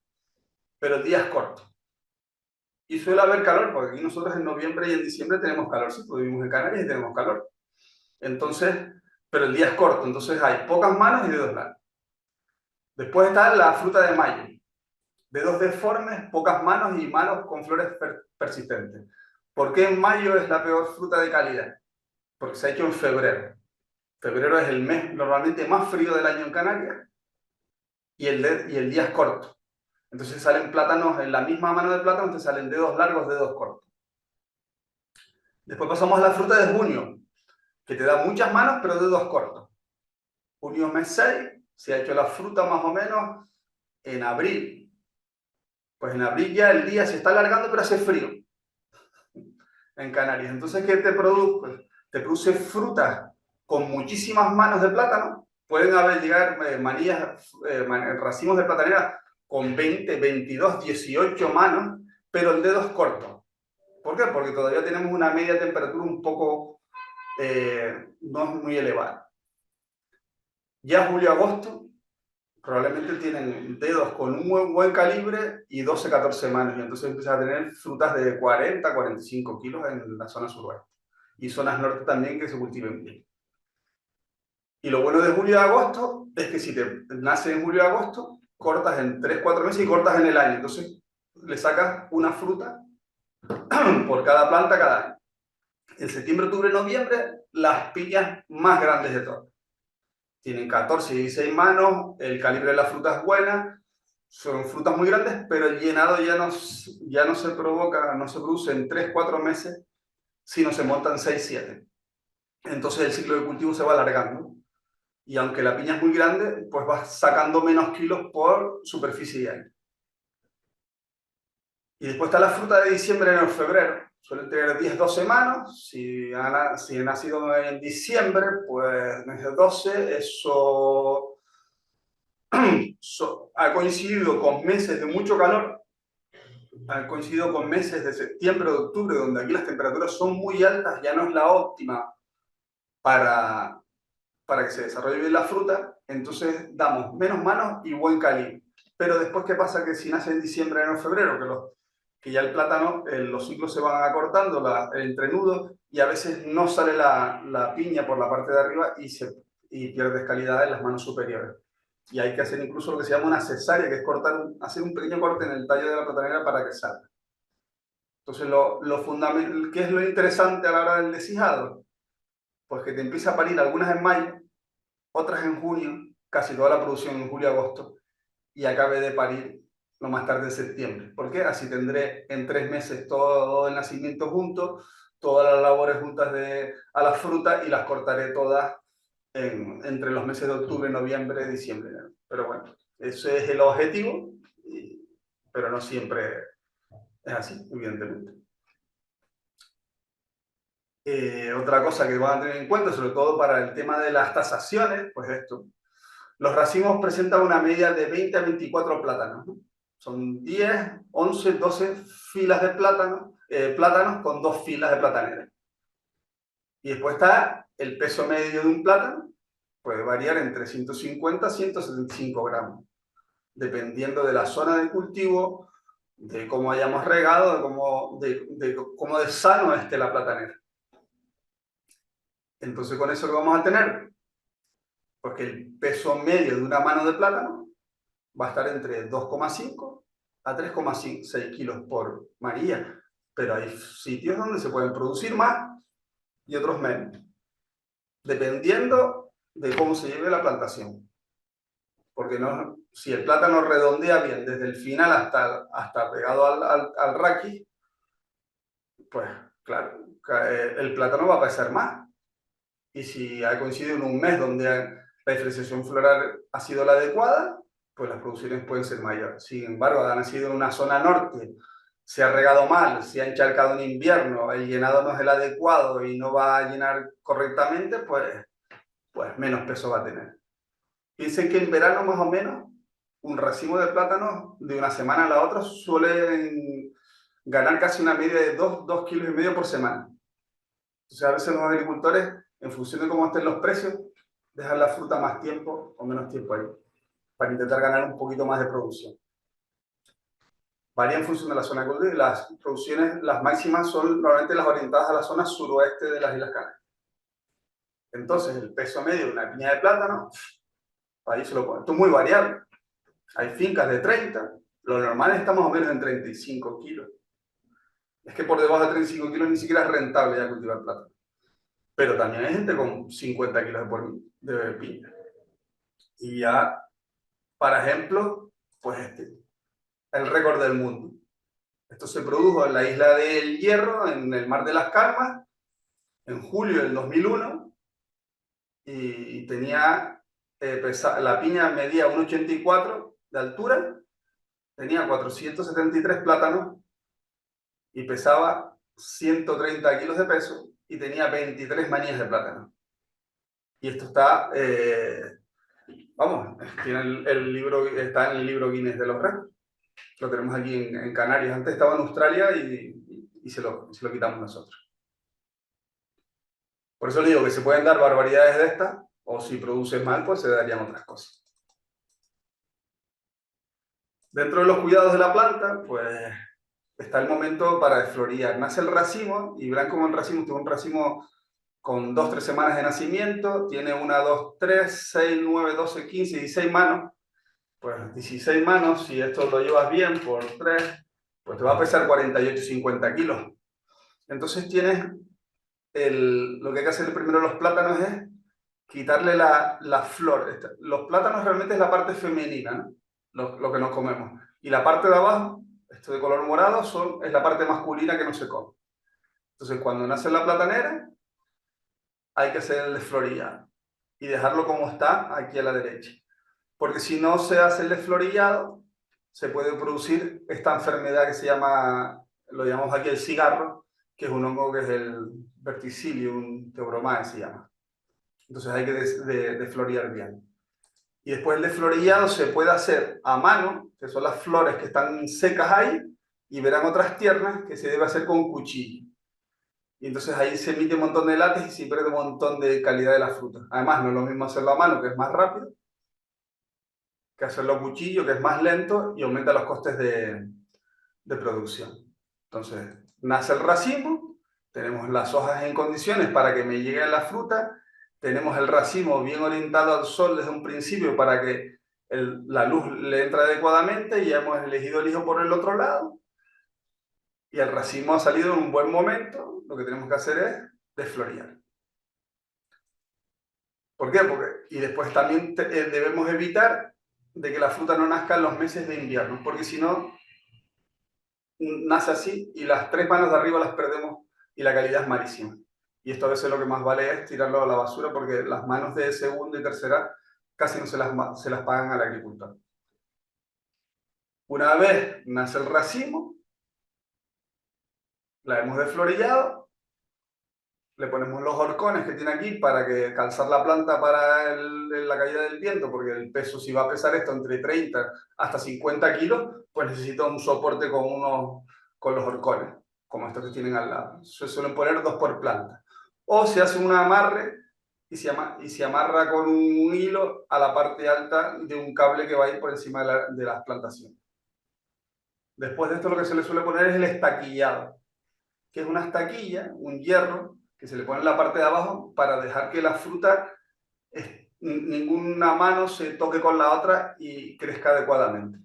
pero días cortos. Y suele haber calor, porque aquí nosotros en noviembre y en diciembre tenemos calor, sí, porque vivimos en Canarias y tenemos calor. Entonces, pero el día es corto, entonces hay pocas manos y dedos largos. Después está la fruta de mayo. Dedos deformes, pocas manos y manos con flores persistentes. ¿Por qué en mayo es la peor fruta de calidad? Porque se ha hecho en febrero. Febrero es el mes normalmente más frío del año en Canarias y el día es corto. Entonces salen plátanos, en la misma mano de plátano te salen dedos largos, dedos cortos. Después pasamos a la fruta de junio, que te da muchas manos pero dedos cortos. Junio mes 6, se ha hecho la fruta más o menos en abril. Pues en abril ya el día se está alargando pero hace frío en Canarias. Entonces, ¿qué te produce? Pues, te produce frutas con muchísimas manos de plátano. Pueden llegar racimos de platanera con 20, 22, 18 manos, pero el dedo es corto. ¿Por qué? Porque todavía tenemos una media temperatura un poco, no es muy elevada. Ya julio-agosto probablemente tienen dedos con un muy buen calibre y 12, 14 manos, y entonces empiezan a tener frutas de 40, 45 kilos en la zona suroeste. Y zonas norte también que se cultiven bien. Y lo bueno de julio a agosto es que si te nace en julio a agosto, cortas en 3, 4 meses y cortas en el año. Entonces le sacas una fruta por cada planta cada año. En septiembre, octubre, noviembre, las piñas más grandes de todas. Tienen 14 y 16 manos, el calibre de la fruta es buena, son frutas muy grandes, pero el llenado ya no se provoca, no se produce en 3-4 meses, sino se montan 6-7. Entonces el ciclo de cultivo se va alargando. Y aunque la piña es muy grande, pues va sacando menos kilos por superficie diaria. Y después está la fruta de diciembre, enero, febrero. Suelen tener 10-12 manos. Si ha nacido en diciembre, pues mes de 12, eso ha coincidido con meses de mucho calor, ha coincidido con meses de septiembre o de octubre, donde aquí las temperaturas son muy altas, ya no es la óptima para que se desarrolle bien la fruta, entonces damos menos manos y buen calibre. Pero después, ¿qué pasa? Que si nace en diciembre, enero, febrero, que ya el plátano, los ciclos se van acortando, el entrenudo, y a veces no sale la piña por la parte de arriba y pierdes calidad en las manos superiores. Y hay que hacer incluso lo que se llama una cesárea, que es hacer un pequeño corte en el tallo de la platanera para que salga. Entonces, lo fundamental, ¿qué es lo interesante a la hora del deshijado? Pues que te empieza a parir algunas en mayo, otras en junio, casi toda la producción en julio-agosto, y acabe de parir lo más tarde en septiembre. ¿Por qué? Así tendré en 3 meses todo el nacimiento junto, todas las labores juntas a las frutas, y las cortaré todas entre los meses de octubre, noviembre, diciembre. Pero bueno, ese es el objetivo, pero no siempre es así, evidentemente. Otra cosa que van a tener en cuenta, sobre todo para el tema de las tasaciones, pues esto. Los racimos presentan una media de 20 a 24 plátanos, ¿no? Son 10, 11, 12 filas de plátanos con 2 filas de platanera. Y después está el peso medio de un plátano, puede variar entre 150 a 175 gramos, dependiendo de la zona de cultivo, de cómo hayamos regado, de cómo de sano esté la platanera. Entonces, ¿con eso qué vamos a tener? Porque el peso medio de una mano de plátano va a estar entre 2,5 a 3,6 kilos por manilla. Pero hay sitios donde se pueden producir más y otros menos, dependiendo de cómo se lleve la plantación. Porque si el plátano redondea bien desde el final hasta pegado al raquis, pues claro, el plátano va a pesar más. Y si ha coincidido en un mes donde la diferenciación floral ha sido la adecuada, pues las producciones pueden ser mayores. Sin embargo, ha nacido en una zona norte, se ha regado mal, se ha encharcado en invierno, el llenado no es el adecuado y no va a llenar correctamente, pues menos peso va a tener. Piensen que en verano, más o menos, un racimo de plátanos de una semana a la otra suelen ganar casi una media de 2,5 kilos por semana. Entonces, a veces los agricultores, en función de cómo estén los precios, dejan la fruta más tiempo o menos tiempo ahí, para intentar ganar un poquito más de producción. Varía en función de la zona de cultivo, y las producciones, las máximas son normalmente las orientadas a la zona suroeste de las Islas Canarias. Entonces, el peso medio de una piña de plátano, ahí se lo ponen. Esto es muy variable. Hay fincas de 30, lo normal está más o menos en 35 kilos. Es que por debajo de 35 kilos ni siquiera es rentable ya cultivar plátano. Pero también hay gente con 50 kilos de piña. Y ya, para ejemplo, pues el récord del mundo. Esto se produjo en la isla del Hierro, en el Mar de las Calmas, en julio del 2001, y tenía, la piña medía 1,84 de altura, tenía 473 plátanos y pesaba 130 kilos de peso y tenía 23 manías de plátano. Y esto está, tiene el libro, está en el libro Guinness de los récords. Lo tenemos aquí en Canarias. Antes estaba en Australia y se lo quitamos nosotros. Por eso le digo que se pueden dar barbaridades de estas, o si produces mal, pues se darían otras cosas. Dentro de los cuidados de la planta, pues está el momento para desflorear. Nace el racimo, y verán cómo el racimo tiene un racimo con 2-3 semanas de nacimiento, tiene 1, 2, 3, 6, 9, 12, 15, 16 manos. Pues 16 manos, si esto lo llevas bien por 3, pues te va a pesar 48-50 kilos. Entonces tienes, lo que hay que hacer primero los plátanos es quitarle la flor. Los plátanos realmente es la parte femenina, ¿no? Lo que nos comemos. Y la parte de abajo, esto de color morado, es la parte masculina que no se come. Entonces cuando nace la platanera, hay que hacer el desflorillado y dejarlo como está aquí a la derecha. Porque si no se hace el desflorillado, se puede producir esta enfermedad que se llama, lo llamamos aquí el cigarro, que es un hongo que es el Verticillium theobromade se llama. Entonces hay que desflorillar bien. Y después el desflorillado se puede hacer a mano, que son las flores que están secas ahí, y verán otras tiernas que se debe hacer con un cuchillo. Y entonces ahí se emite un montón de látex y se pierde un montón de calidad de la fruta. Además, no es lo mismo hacerlo a mano, que es más rápido, que hacerlo a cuchillo, que es más lento y aumenta los costes de producción. Entonces, nace el racimo, tenemos las hojas en condiciones para que me llegue la fruta, tenemos el racimo bien orientado al sol desde un principio para que la luz le entre adecuadamente y ya hemos elegido el hijo por el otro lado. Y el racimo ha salido en un buen momento, lo que tenemos que hacer es desflorear. ¿Por qué? Y después también debemos evitar de que la fruta no nazca en los meses de invierno, porque si no, nace así y las 3 manos de arriba las perdemos y la calidad es malísima. Y esto a veces lo que más vale es tirarlo a la basura porque las manos de segunda y tercera casi no se las pagan al agricultor. Una vez nace el racimo, la hemos desflorillado, le ponemos los horcones que tiene aquí para que calzar la planta para la caída del viento, porque el peso, si va a pesar esto entre 30 hasta 50 kilos, pues necesita un soporte con los horcones, como estos que tienen al lado. Se suelen poner 2 por planta. O se hace un amarre y se amarra con un hilo a la parte alta de un cable que va a ir por encima de las plantaciones. Después de esto lo que se le suele poner es el estaquillado, que es una estaquilla, un hierro, que se le pone en la parte de abajo para dejar que la fruta, ninguna mano se toque con la otra y crezca adecuadamente.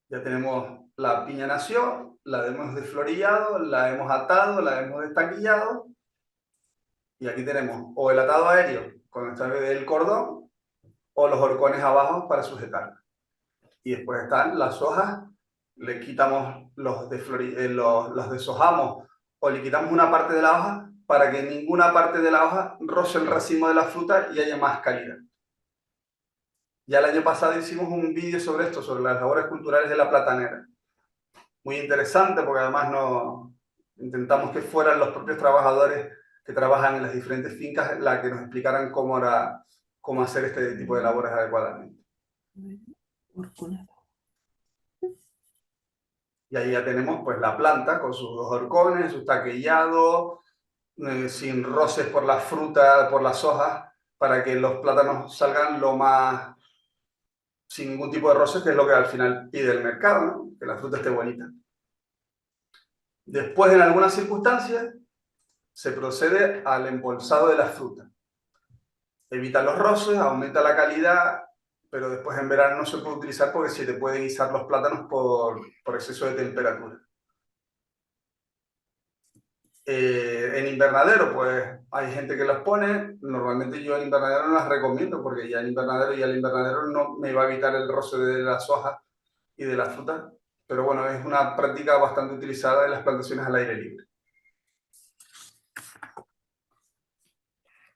Ya tenemos la piña nació, la hemos desflorillado, la hemos atado, la hemos destaquillado. Y aquí tenemos o el atado aéreo con el cordón o los horcones abajo para sujetarla. Y después están las hojas, le quitamos los deshojamos o le quitamos una parte de la hoja para que ninguna parte de la hoja roce el racimo de la fruta y haya más calidad. Ya el año pasado hicimos un vídeo sobre esto, sobre las labores culturales de la platanera. Muy interesante porque además intentamos que fueran los propios trabajadores que trabajan en las diferentes fincas la que nos explicaran cómo hacer este tipo de labores adecuadamente. Y ahí ya tenemos pues la planta con sus 2 horcones, su taquillado, sin roces por la fruta, por las hojas, para que los plátanos salgan sin ningún tipo de roces, que es lo que al final pide el mercado, ¿no? Que la fruta esté bonita. Después, en algunas circunstancias, se procede al embolsado de la fruta. Evita los roces, aumenta la calidad, pero después en verano no se puede utilizar porque se te pueden guisar los plátanos por exceso de temperatura. En invernadero, pues hay gente que los pone. Normalmente yo en invernadero no las recomiendo porque ya el invernadero no me va a evitar el roce de las hojas y de la fruta. Pero bueno, es una práctica bastante utilizada en las plantaciones al aire libre.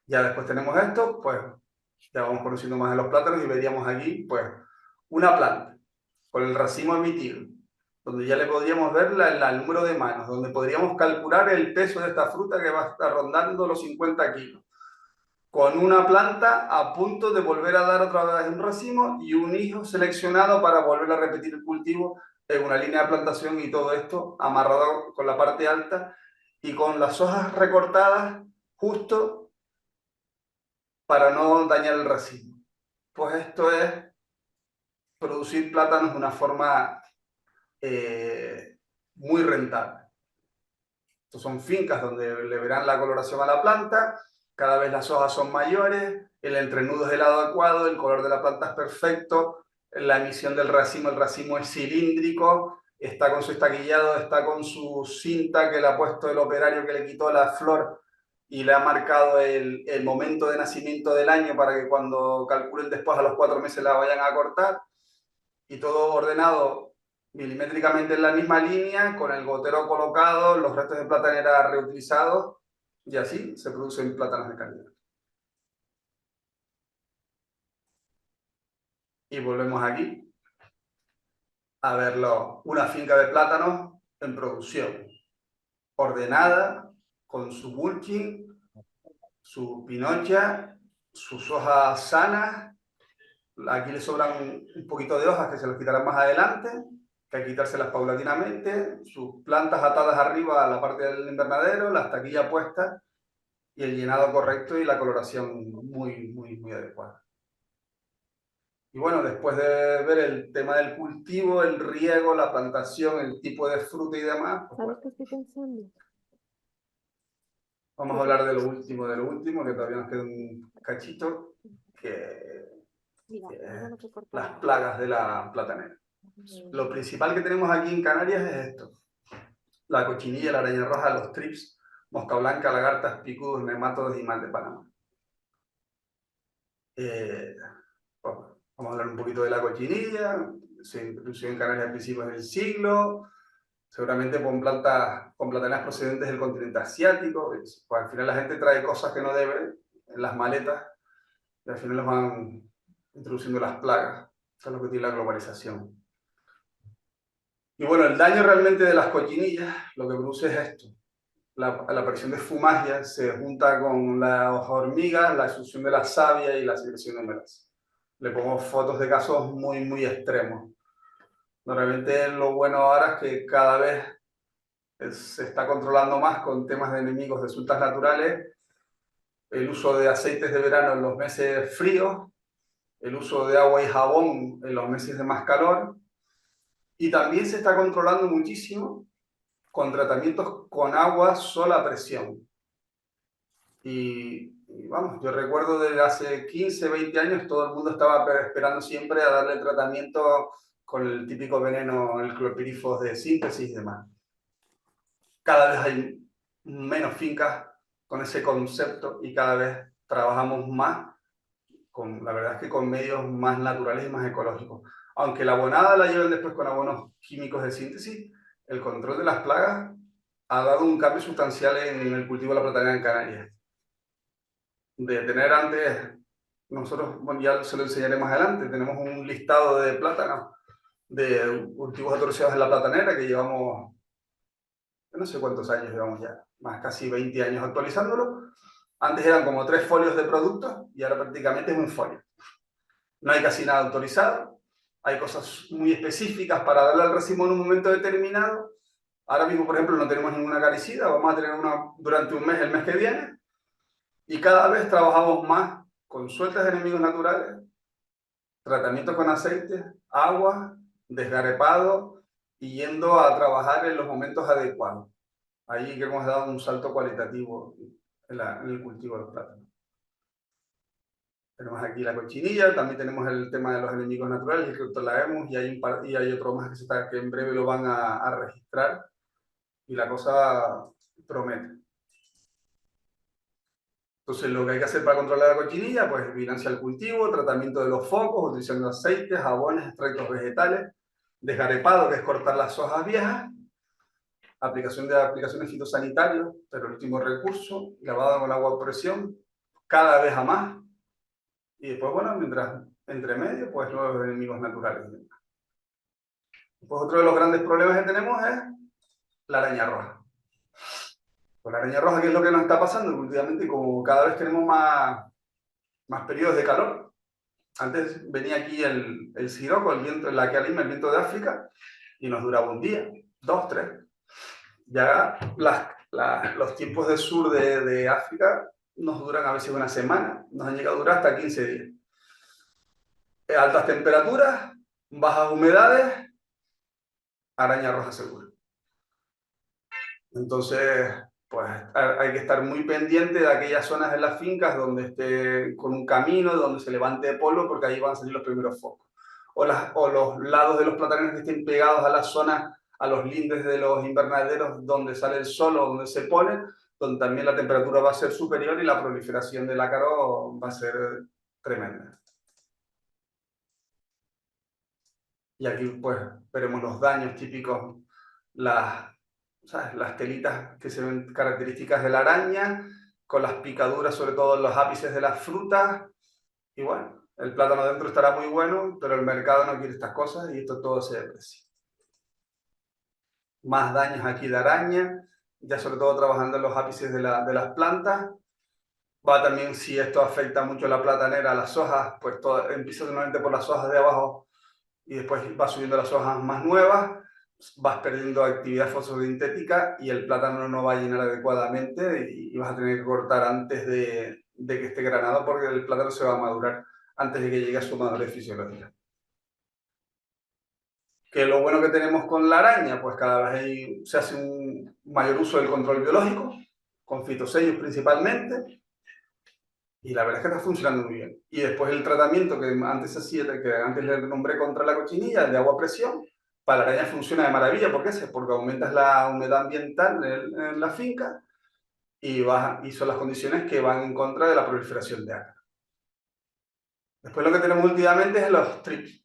Ya después tenemos esto, pues ya vamos conociendo más de los plátanos y veríamos aquí, pues, una planta con el racimo emitido, donde ya le podríamos ver el número de manos, donde podríamos calcular el peso de esta fruta que va a estar rondando los 50 kilos, con una planta a punto de volver a dar otra vez un racimo y un hijo seleccionado para volver a repetir el cultivo en una línea de plantación y todo esto amarrado con la parte alta y con las hojas recortadas justo para no dañar el racimo. Pues esto es producir plátanos de una forma muy rentable. Estos son fincas donde le verán la coloración a la planta, cada vez las hojas son mayores, el entrenudo es el adecuado, el color de la planta es perfecto, la emisión del racimo. El racimo es cilíndrico, está con su estaquillado, está con su cinta que le ha puesto el operario que le quitó la flor y le ha marcado el momento de nacimiento del año para que cuando calculen después a los 4 meses la vayan a cortar, y todo ordenado milimétricamente en la misma línea, con el gotero colocado, los restos de platanera reutilizados, y así se producen plátanos de calidad. Y volvemos aquí a verlo, una finca de plátanos en producción, ordenada, con su mulching, su pinocha, sus hojas sanas. Aquí le sobran un poquito de hojas que se las quitarán más adelante, que hay que quitárselas paulatinamente, sus plantas atadas arriba a la parte del invernadero, la estaquilla puesta y el llenado correcto y la coloración muy adecuada. Y bueno, después de ver el tema del cultivo, el riego, la plantación, el tipo de fruta y demás, pues ¿Sabes qué estoy pensando? vamos a hablar de lo último, que todavía nos queda un cachito, que Mira, ahora no te corto las nada. plagas de la platanera. Lo principal que tenemos aquí en Canarias es esto: la cochinilla, la araña roja, los trips, mosca blanca, lagartas, picudos, nematodos y mal de Panamá. Bueno, vamos a hablar un poquito de la cochinilla. Se introdujo en Canarias a principios del siglo, seguramente con plataneras procedentes del continente asiático. Pues al final la gente trae cosas que no debe en las maletas y al final los van introduciendo las plagas. Eso es lo que tiene la globalización. Y bueno, el daño realmente de las cochinillas lo que produce es esto: la aparición de fumagia se junta con las hormigas, la extrusión de la savia y la secreción de melaza. Le pongo fotos de casos muy extremos. Normalmente lo bueno ahora es que cada vez se está controlando más con temas de enemigos de resultas naturales, el uso de aceites de verano en los meses fríos, el uso de agua y jabón en los meses de más calor, y también se está controlando muchísimo con tratamientos con agua sola a presión. Y vamos, yo recuerdo desde hace 15, 20 años todo el mundo estaba esperando siempre a darle tratamiento con el típico veneno, el clorpirifos de síntesis y demás. Cada vez hay menos fincas con ese concepto y cada vez trabajamos más la verdad es que con medios más naturales y más ecológicos. Aunque la abonada la lleven después con abonos químicos de síntesis, el control de las plagas ha dado un cambio sustancial en el cultivo de la platanera en Canarias. De tener antes, nosotros, bueno, ya se lo enseñaré más adelante, tenemos un listado de plátanos, de cultivos autorizados en la platanera que llevamos, no sé cuántos años llevamos ya, más casi 20 años actualizándolo. Antes eran como 3 folios de productos y ahora prácticamente es un folio. No hay casi nada autorizado, hay cosas muy específicas para darle al racimo en un momento determinado. Ahora mismo, por ejemplo, no tenemos ninguna acaricida, vamos a tener una durante un mes, el mes que viene, y cada vez trabajamos más con sueltas de enemigos naturales, tratamientos con aceites, agua, desgarepado y yendo a trabajar en los momentos adecuados. Ahí que hemos dado un salto cualitativo en el cultivo de los plátanos. Tenemos aquí la cochinilla, también tenemos el tema de los enemigos naturales, el criptolaemus, y hay otro más que en breve lo van a registrar, y la cosa promete. Entonces, lo que hay que hacer para controlar la cochinilla, pues vigilancia al cultivo, tratamiento de los focos, utilizando aceites, jabones, extractos vegetales, desgarepado, que es cortar las hojas viejas, aplicación de aplicaciones fitosanitarias, pero el último recurso, lavado con agua a presión, cada vez a más. Y después, bueno, mientras entre medio, pues los enemigos naturales. Pues otro de los grandes problemas que tenemos es la araña roja. Pues la araña roja, ¿qué es lo que nos está pasando? Últimamente, como cada vez tenemos más periodos de calor. Antes venía aquí el siroco, el viento, la que alima, el viento de África, y nos duraba un día, 2, 3. Ya los tiempos de sur de África nos duran a veces una semana, nos han llegado a durar hasta 15 días. Altas temperaturas, bajas humedades, araña roja segura. Entonces, pues hay que estar muy pendiente de aquellas zonas de las fincas donde esté con un camino, donde se levante polvo, porque ahí van a salir los primeros focos. o los lados de los plataneros que estén pegados a la zona, a los lindes de los invernaderos donde sale el sol o donde se pone, donde también la temperatura va a ser superior y la proliferación del ácaro va a ser tremenda. Y aquí pues veremos los daños típicos, las telitas que se ven características de la araña, con las picaduras sobre todo en los ápices de las frutas. Y bueno, el plátano dentro estará muy bueno, pero el mercado no quiere estas cosas y esto todo se deprecia. Más daños aquí de araña, ya sobre todo trabajando en los ápices de las plantas. Va también, si esto afecta mucho a la platanera, a las hojas, pues empieza normalmente por las hojas de abajo y después va subiendo las hojas más nuevas, vas perdiendo actividad fotosintética y el plátano no va a llenar adecuadamente y vas a tener que cortar antes de que esté granado porque el plátano se va a madurar antes de que llegue a su madurez fisiológica. ¿Qué es lo bueno que tenemos con la araña? Pues cada vez se hace un mayor uso del control biológico, con fitosellos principalmente, y la verdad es que está funcionando muy bien. Y después el tratamiento que antes hacía, que antes le nombré contra la cochinilla, de agua a presión, para la araña funciona de maravilla. ¿Por qué? Porque aumentas la humedad ambiental en la finca y son las condiciones que van en contra de la proliferación de ácaros. Después lo que tenemos últimamente es los trips,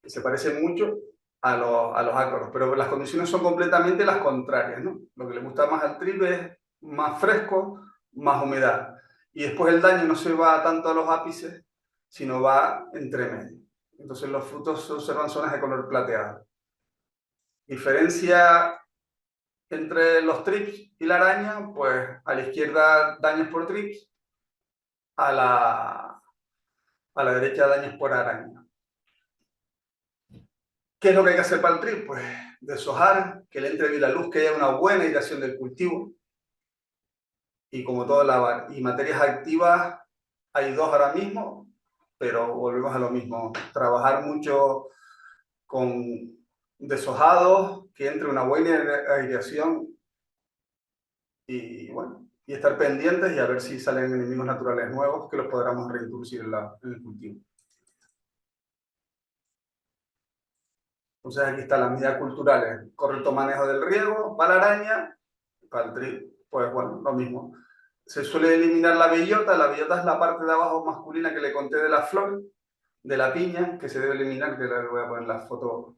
que se parecen mucho a los ácaros, pero las condiciones son completamente las contrarias, ¿no? Lo que le gusta más al trip es más fresco, más humedad. Y después el daño no se va tanto a los ápices, sino va entre medio. Entonces los frutos se observan zonas de color plateado. Diferencia entre los trips y la araña, pues a la izquierda daños por trips, a la derecha daños por araña. ¿Qué es lo que hay que hacer para el trip? Pues deshojar, que le entre bien la luz, que haya una buena irrigación del cultivo. Y como todas y materias activas, hay dos ahora mismo, pero volvemos a lo mismo. Trabajar mucho con deshojados, que entre una buena aireación y bueno, y estar pendientes y a ver si salen enemigos naturales nuevos que los podamos reintroducir en el cultivo. Entonces aquí están las medidas culturales, correcto manejo del riego, para la araña, para el trip, pues bueno, lo mismo. Se suele eliminar la bellota es la parte de abajo masculina que le conté de la flor, de la piña, que se debe eliminar, que le voy a poner la foto.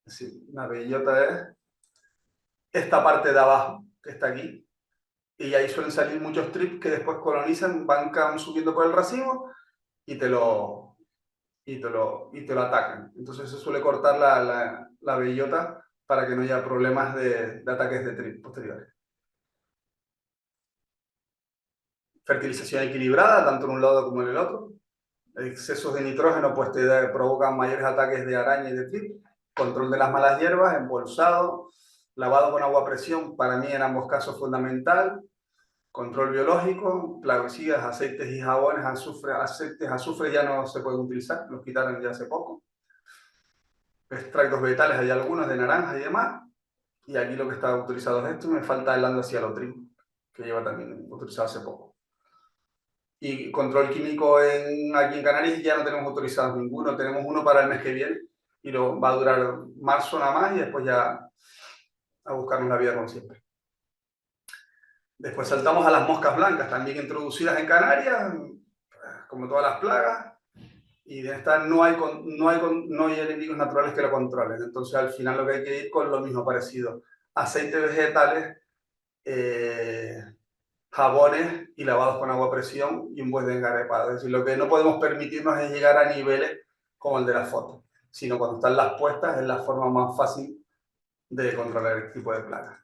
Sí, la bellota es esta parte de abajo, que está aquí, y ahí suelen salir muchos trips que después colonizan, van subiendo por el racimo y te lo atacan. Entonces se suele cortar la bellota para que no haya problemas de ataques de trip posteriores. Fertilización equilibrada, tanto en un lado como en el otro. Excesos de nitrógeno pues te provocan mayores ataques de araña y de trip. Control de las malas hierbas, embolsado, lavado con agua a presión, para mí en ambos casos fundamental. Control biológico, plaguicidas, aceites y jabones, azufre ya no se pueden utilizar, los quitaron ya hace poco. Extractos vegetales, hay algunos de naranja y demás. Y aquí lo que está utilizado es esto, me falta el andocialotrin, que lleva también utilizado hace poco. Y control químico aquí en Canarias ya no tenemos autorizados ninguno, tenemos uno para el mes que viene y va a durar marzo nada más y después ya a buscarnos la vida como siempre. Después saltamos a las moscas blancas, también introducidas en Canarias, como todas las plagas, y de estas no hay enemigos naturales que lo controlen. Entonces al final lo que hay que ir con lo mismo parecido, aceites vegetales, jabones y lavados con agua a presión y un buen engarrapado. Es decir, lo que no podemos permitirnos es llegar a niveles como el de la foto, sino cuando están las puestas es la forma más fácil de controlar el tipo de plagas.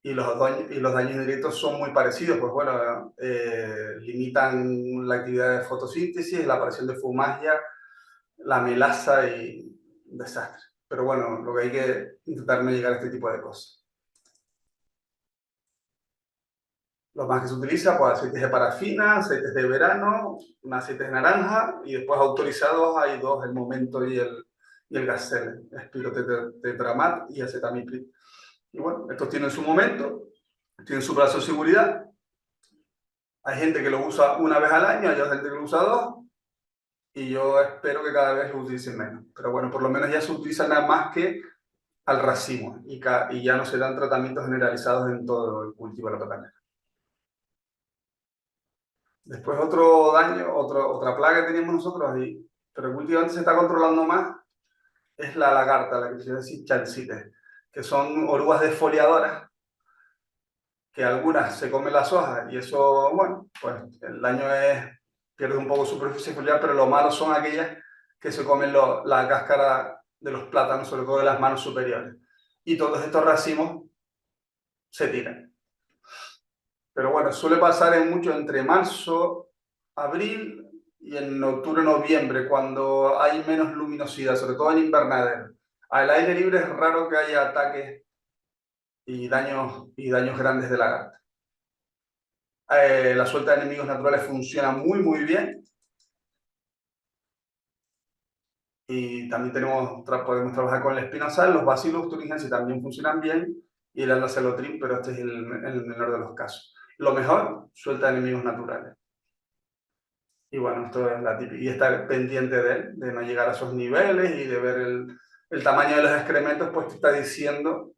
Y los daños directos son muy parecidos, pues bueno, limitan la actividad de fotosíntesis, la aparición de fumagia, la melaza y un desastre. Pero bueno, lo que hay que intentar no llegar a este tipo de cosas. Lo más que se utiliza, pues aceites de parafina, aceites de verano, aceites de naranja y después autorizados hay dos, el Momento y el Gazelle, Espirotetramat y acetamiprid. Y bueno, estos tienen su momento, tienen su plazo de seguridad. Hay gente que lo usa una vez al año, hay otra gente que lo usa dos. y yo espero que cada vez lo utilicen menos. Pero bueno, por lo menos ya se utilizan nada más que al racimo y ya no se dan tratamientos generalizados en todo el cultivo de la platanera. Después otro daño, otra plaga que teníamos nosotros ahí, pero que últimamente se está controlando más, es la lagarta, la que se llama chalcites, que son orugas desfoliadoras, que algunas se comen las hojas y eso, bueno, pues el daño es, pierde un poco de superficie foliar, pero lo malo son aquellas que se comen la cáscara de los plátanos, sobre todo de las manos superiores. Y todos estos racimos se tiran. Pero bueno, suele pasar mucho entre marzo, abril y en octubre, noviembre, cuando hay menos luminosidad, sobre todo en invernadero. Al aire libre es raro que haya ataques y daños grandes de lagarta. La suelta de enemigos naturales funciona muy bien. Y también podemos trabajar con el espinosal, los Bacillus thuringiensis también funcionan bien, y el Andacelotrin, pero este es el menor de los casos. Lo mejor, suelta de enemigos naturales. Y bueno, esto es la típica. Y estar pendiente de él, de no llegar a esos niveles y de ver el tamaño de los excrementos, pues te está diciendo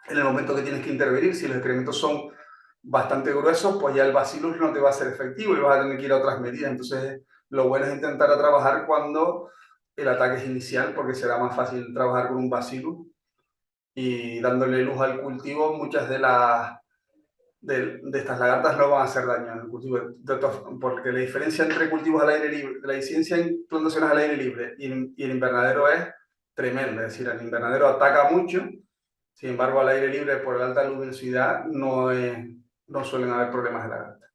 en el momento que tienes que intervenir. Si los excrementos son bastante gruesos, pues ya el Bacillus no te va a ser efectivo y vas a tener que ir a otras medidas. Entonces, lo bueno es intentar trabajar cuando el ataque es inicial, porque será más fácil trabajar con un Bacillus y dándole luz al cultivo. Muchas de estas lagartas no van a hacer daño al cultivo, porque la diferencia entre cultivos al aire libre, la incidencia en plantaciones al aire libre y el invernadero es tremenda. Es decir, el invernadero ataca mucho, sin embargo al aire libre por la alta luminosidad no suelen haber problemas de lagarta.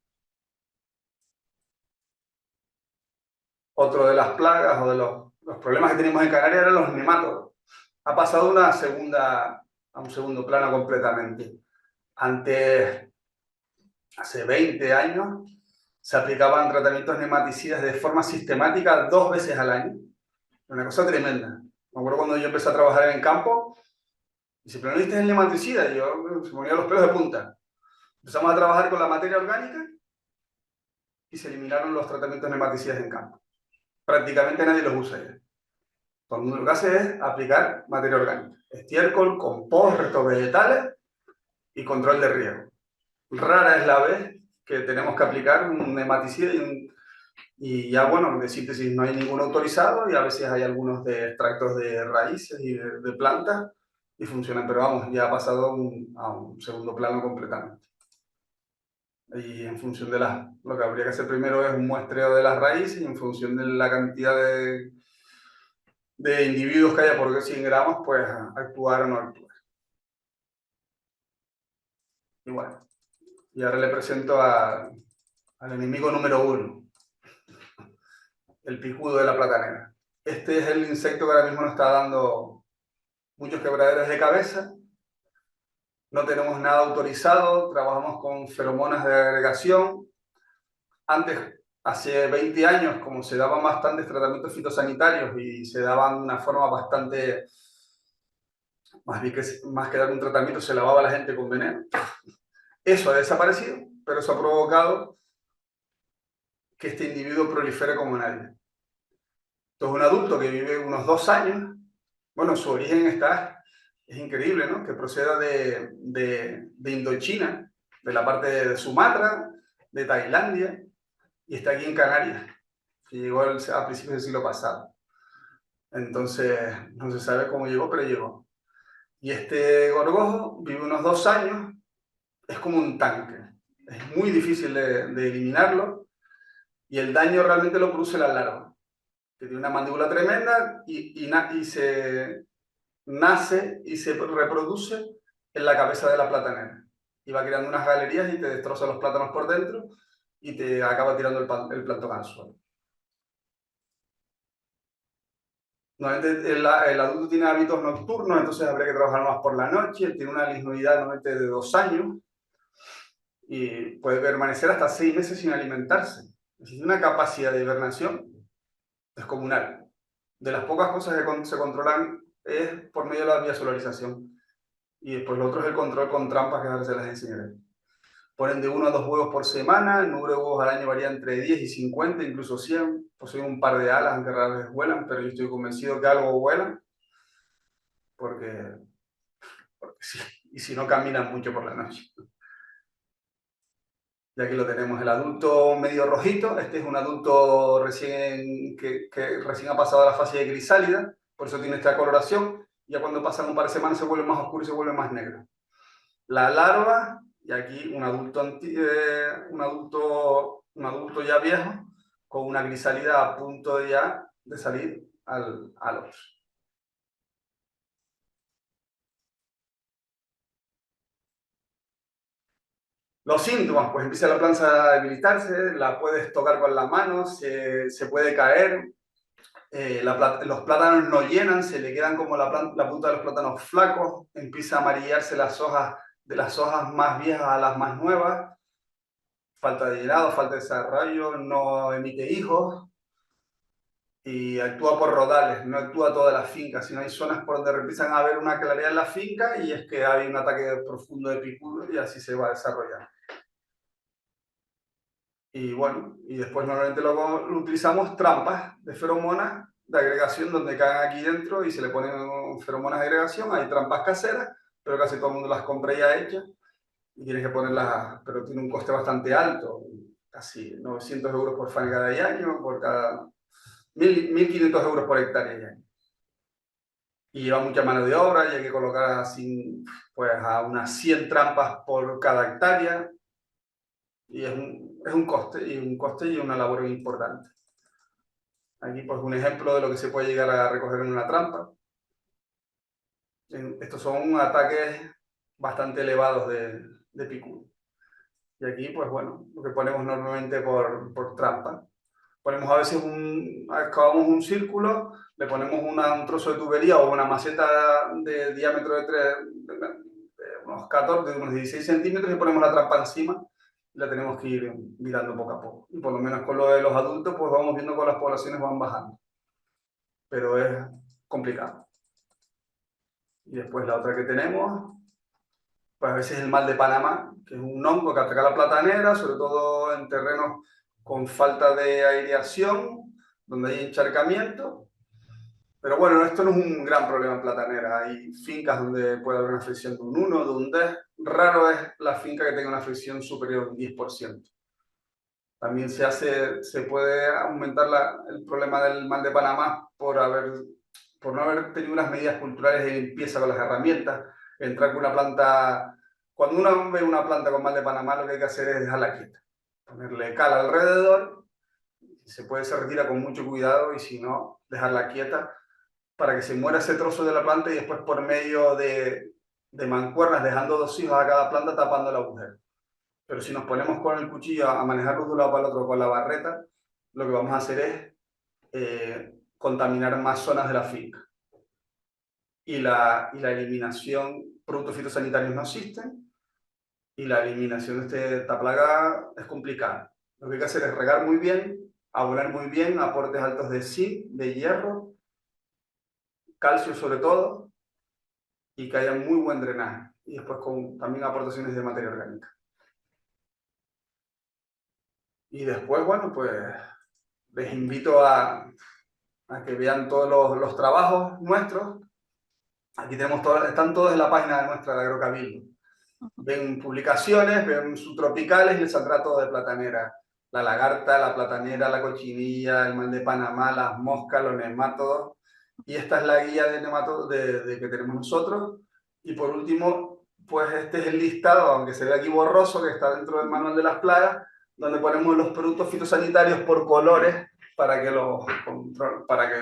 Otro de las plagas o de los problemas que teníamos en Canarias eran los nemátodos. Ha pasado a un segundo plano completamente. Antes, hace 20 años, se aplicaban tratamientos nematicidas de forma sistemática 2 veces al año. Una cosa tremenda. Me acuerdo cuando yo empecé a trabajar en el campo, y si pero no viste el nematicida, y yo se me ponían los pelos de punta. Empezamos a trabajar con la materia orgánica y se eliminaron los tratamientos nematicidas en campo. Prácticamente nadie los usa ya. Todo el mundo lo que hace es aplicar materia orgánica. Estiércol, compost, restos vegetales y control de riego. Rara es la vez que tenemos que aplicar un nematicida y ya, bueno, de síntesis no hay ninguno autorizado y a veces hay algunos de extractos de raíces y de plantas y funcionan, pero vamos, ya ha pasado a un segundo plano completamente. Y en función de lo que habría que hacer primero es un muestreo de las raíces y en función de la cantidad de individuos que haya por 100 gramos, pues actuar o no actuar. Y bueno, y ahora le presento al enemigo número 1, el picudo de la platanera. Este es el insecto que ahora mismo nos está dando muchos quebraderos de cabeza. No tenemos nada autorizado, trabajamos con feromonas de agregación. Antes, hace 20 años, como se daban bastantes tratamientos fitosanitarios y se daban de una forma bastante, más que dar un tratamiento, se lavaba a la gente con veneno. Eso ha desaparecido, pero eso ha provocado que este individuo prolifere como nadie. Entonces, un adulto que vive unos 2 años, bueno, su origen es increíble, ¿no? Que proceda de Indochina, de la parte de Sumatra, de Tailandia, y está aquí en Canarias, que llegó a principios del siglo pasado. Entonces, no se sabe cómo llegó, pero llegó. Y este gorgojo vive unos 2 años, es como un tanque. Es muy difícil de eliminarlo, y el daño realmente lo produce la larva, que tiene una mandíbula tremenda y se nace y se reproduce en la cabeza de la platanera. Y va creando unas galerías y te destroza los plátanos por dentro y te acaba tirando el plantón al suelo. Normalmente el adulto tiene hábitos nocturnos, entonces habría que trabajar más por la noche. Él tiene una lisnuidad normalmente de 2 años y puede permanecer hasta 6 meses sin alimentarse. Tiene una capacidad de hibernación descomunal. De las pocas cosas que se controlan es por medio de la biosolarización. Y después lo otro es el control con trampas, que ahora se las enseñaré. Ponen de 1 a 2 huevos por semana, el número de huevos al año varía entre 10 y 50, incluso 100. poseen un par de alas, aunque raras veces vuelan, pero yo estoy convencido que algo vuelan, porque sí, y si no caminan mucho por la noche. Y aquí lo tenemos, el adulto medio rojito. Este es un adulto que recién ha pasado a la fase de crisálida, por eso tiene esta coloración. Ya cuando pasan un par de semanas se vuelve más oscuro y se vuelve más negro. La larva, y aquí un adulto ya viejo, con una crisálida a punto ya de salir al otro. Los síntomas, pues empieza la planta a debilitarse, la puedes tocar con la mano, se puede caer, los plátanos no llenan, se le quedan como la punta de los plátanos flacos, empieza a amarillarse las hojas, de las hojas más viejas a las más nuevas, falta de llenado, falta de desarrollo, no emite hijos y actúa por rodales, no actúa toda la finca, sino hay zonas por donde empiezan a haber una claridad en la finca y es que hay un ataque profundo de picudo y así se va a desarrollar. Y bueno, y después normalmente lo utilizamos trampas de feromonas de agregación donde caen aquí dentro y se le ponen feromonas de agregación. Hay trampas caseras, pero casi todo el mundo las compra ya hechas y tienes que ponerlas, pero tiene un coste bastante alto, casi 900 euros por fábrica de año, por cada 1.500 euros por hectárea ya. Y lleva mucha mano de obra y hay que colocar así, pues a unas 100 trampas por cada hectárea y es un coste y una labor importante. Aquí pues un ejemplo de lo que se puede llegar a recoger en una trampa. Estos son ataques bastante elevados de picudo. Y aquí pues bueno, lo que ponemos normalmente por trampa. Ponemos a veces excavamos un círculo, le ponemos un trozo de tubería o una maceta de diámetro de unos 14, de unos 16 centímetros y ponemos la trampa encima. La tenemos que ir mirando poco a poco. Y por lo menos con lo de los adultos, pues vamos viendo que las poblaciones van bajando. Pero es complicado. Y después la otra que tenemos, pues a veces el mal de Panamá, que es un hongo que ataca la platanera, sobre todo en terrenos con falta de aireación, donde hay encharcamiento. Pero bueno, esto no es un gran problema en platanera. Hay fincas donde puede haber una fricción de un 1, de un 10. Raro es la finca que tenga una fricción superior a un 10%. También se puede aumentar el problema del mal de Panamá por no haber tenido unas medidas culturales de limpieza con las herramientas. Entrar con una planta, cuando uno ve una planta con mal de Panamá, lo que hay que hacer es dejarla quieta, ponerle cal alrededor, si se puede se retira con mucho cuidado y si no, dejarla quieta para que se muera ese trozo de la planta y después por medio de mancuernas, dejando 2 hijos a cada planta tapando el agujero. Pero si nos ponemos con el cuchillo a manejarlo de un lado para el otro con la barreta, lo que vamos a hacer es contaminar más zonas de la finca. Y la eliminación, productos fitosanitarios no existen, y la eliminación de esta plaga es complicada. Lo que hay que hacer es regar muy bien, abonar muy bien, aportes altos de zinc, de hierro, calcio sobre todo, y que haya muy buen drenaje. Y después también aportaciones de materia orgánica. Y después, bueno, pues les invito a que vean todos los trabajos nuestros. Aquí tenemos están todos en la página nuestra de Agrocabildo. Ven publicaciones, ven subtropicales y les saldrá todo de platanera. La lagarta, la platanera, la cochinilla, el mal de Panamá, las moscas, los nematodos. Y esta es la guía de nematodos que tenemos nosotros. Y por último, pues este es el listado, aunque se ve aquí borroso, que está dentro del manual de las plagas, donde ponemos los productos fitosanitarios por colores para que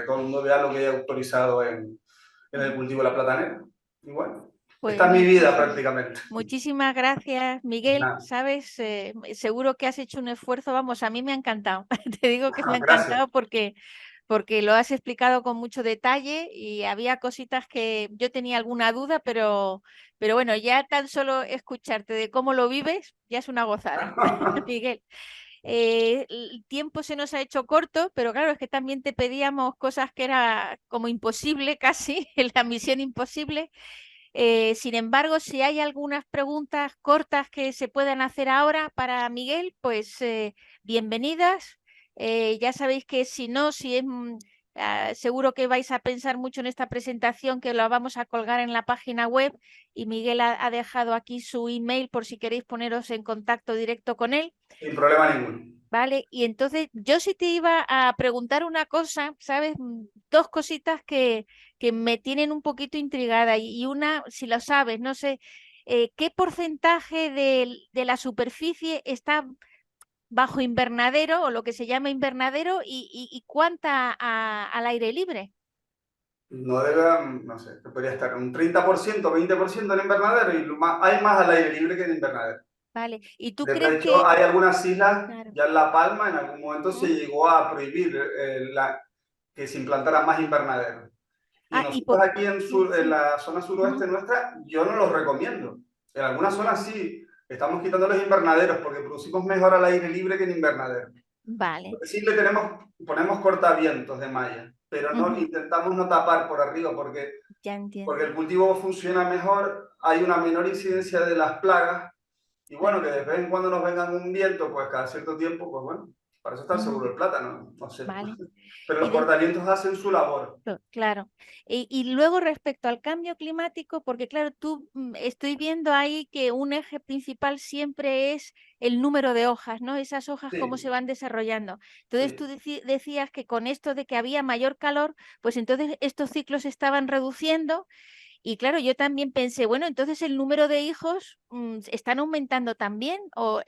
todo el mundo vea lo que hay autorizado en el cultivo de la platanera. Y bueno, Pues esta es mi vida prácticamente. muchísimas gracias, Miguel. Nada. Sabes, seguro que has hecho un esfuerzo, vamos, a mí me ha encantado. Te digo que me ha Gracias. encantado porque lo has explicado con mucho detalle y había cositas que yo tenía alguna duda, pero bueno, ya tan solo escucharte de cómo lo vives ya es una gozada, Miguel. El tiempo se nos ha hecho corto, pero claro, es que también te pedíamos cosas que era como imposible casi, la misión imposible. Sin embargo, si hay algunas preguntas cortas que se puedan hacer ahora para Miguel, pues bienvenidas. Ya sabéis que si no, si es... seguro que vais a pensar mucho en esta presentación que la vamos a colgar en la página web y Miguel ha dejado aquí su email por si queréis poneros en contacto directo con él. Sin problema ninguno. Vale, y entonces yo sí te iba a preguntar una cosa, ¿sabes? Dos cositas que me tienen un poquito intrigada y una, si lo sabes, no sé, ¿qué porcentaje de la superficie está bajo invernadero o lo que se llama invernadero y cuánta al aire libre? No debe, no sé, podría estar un 30%, 20% en invernadero y hay más al aire libre que en invernadero. Vale, ¿y tú De crees hecho, que... hay algunas islas, Claro. ya en La Palma, en algún momento se ¿Mm? llegó a prohibir que se implantaran más invernaderos. Y Ah, y nosotros por... aquí Sí, en sí. la zona suroeste Ujú. nuestra, yo no los recomiendo. En algunas Ya. zonas sí, estamos quitando los invernaderos porque producimos mejor al aire libre que en invernadero. Vale. Sí ponemos cortavientos de malla, pero no Ujú. intentamos no tapar por arriba Ya porque entiendo. el cultivo funciona mejor, hay una menor incidencia de las plagas y bueno, Claro. que de vez en cuando nos vengan un viento, pues cada cierto tiempo, pues bueno, para eso está el Ujú. seguro del plátano, no sé. Vale. Pero Y los cortavientos hacen su labor. claro. Y luego respecto al cambio climático, porque claro, estoy viendo ahí que un eje principal siempre es el número de hojas, ¿no? Esas hojas cómo se Sí, van desarrollando. Entonces tú sí. decías que con esto de que había mayor calor, pues entonces estos ciclos se estaban reduciendo. Y claro, yo también pensé, bueno, entonces el número de hijos están aumentando también, o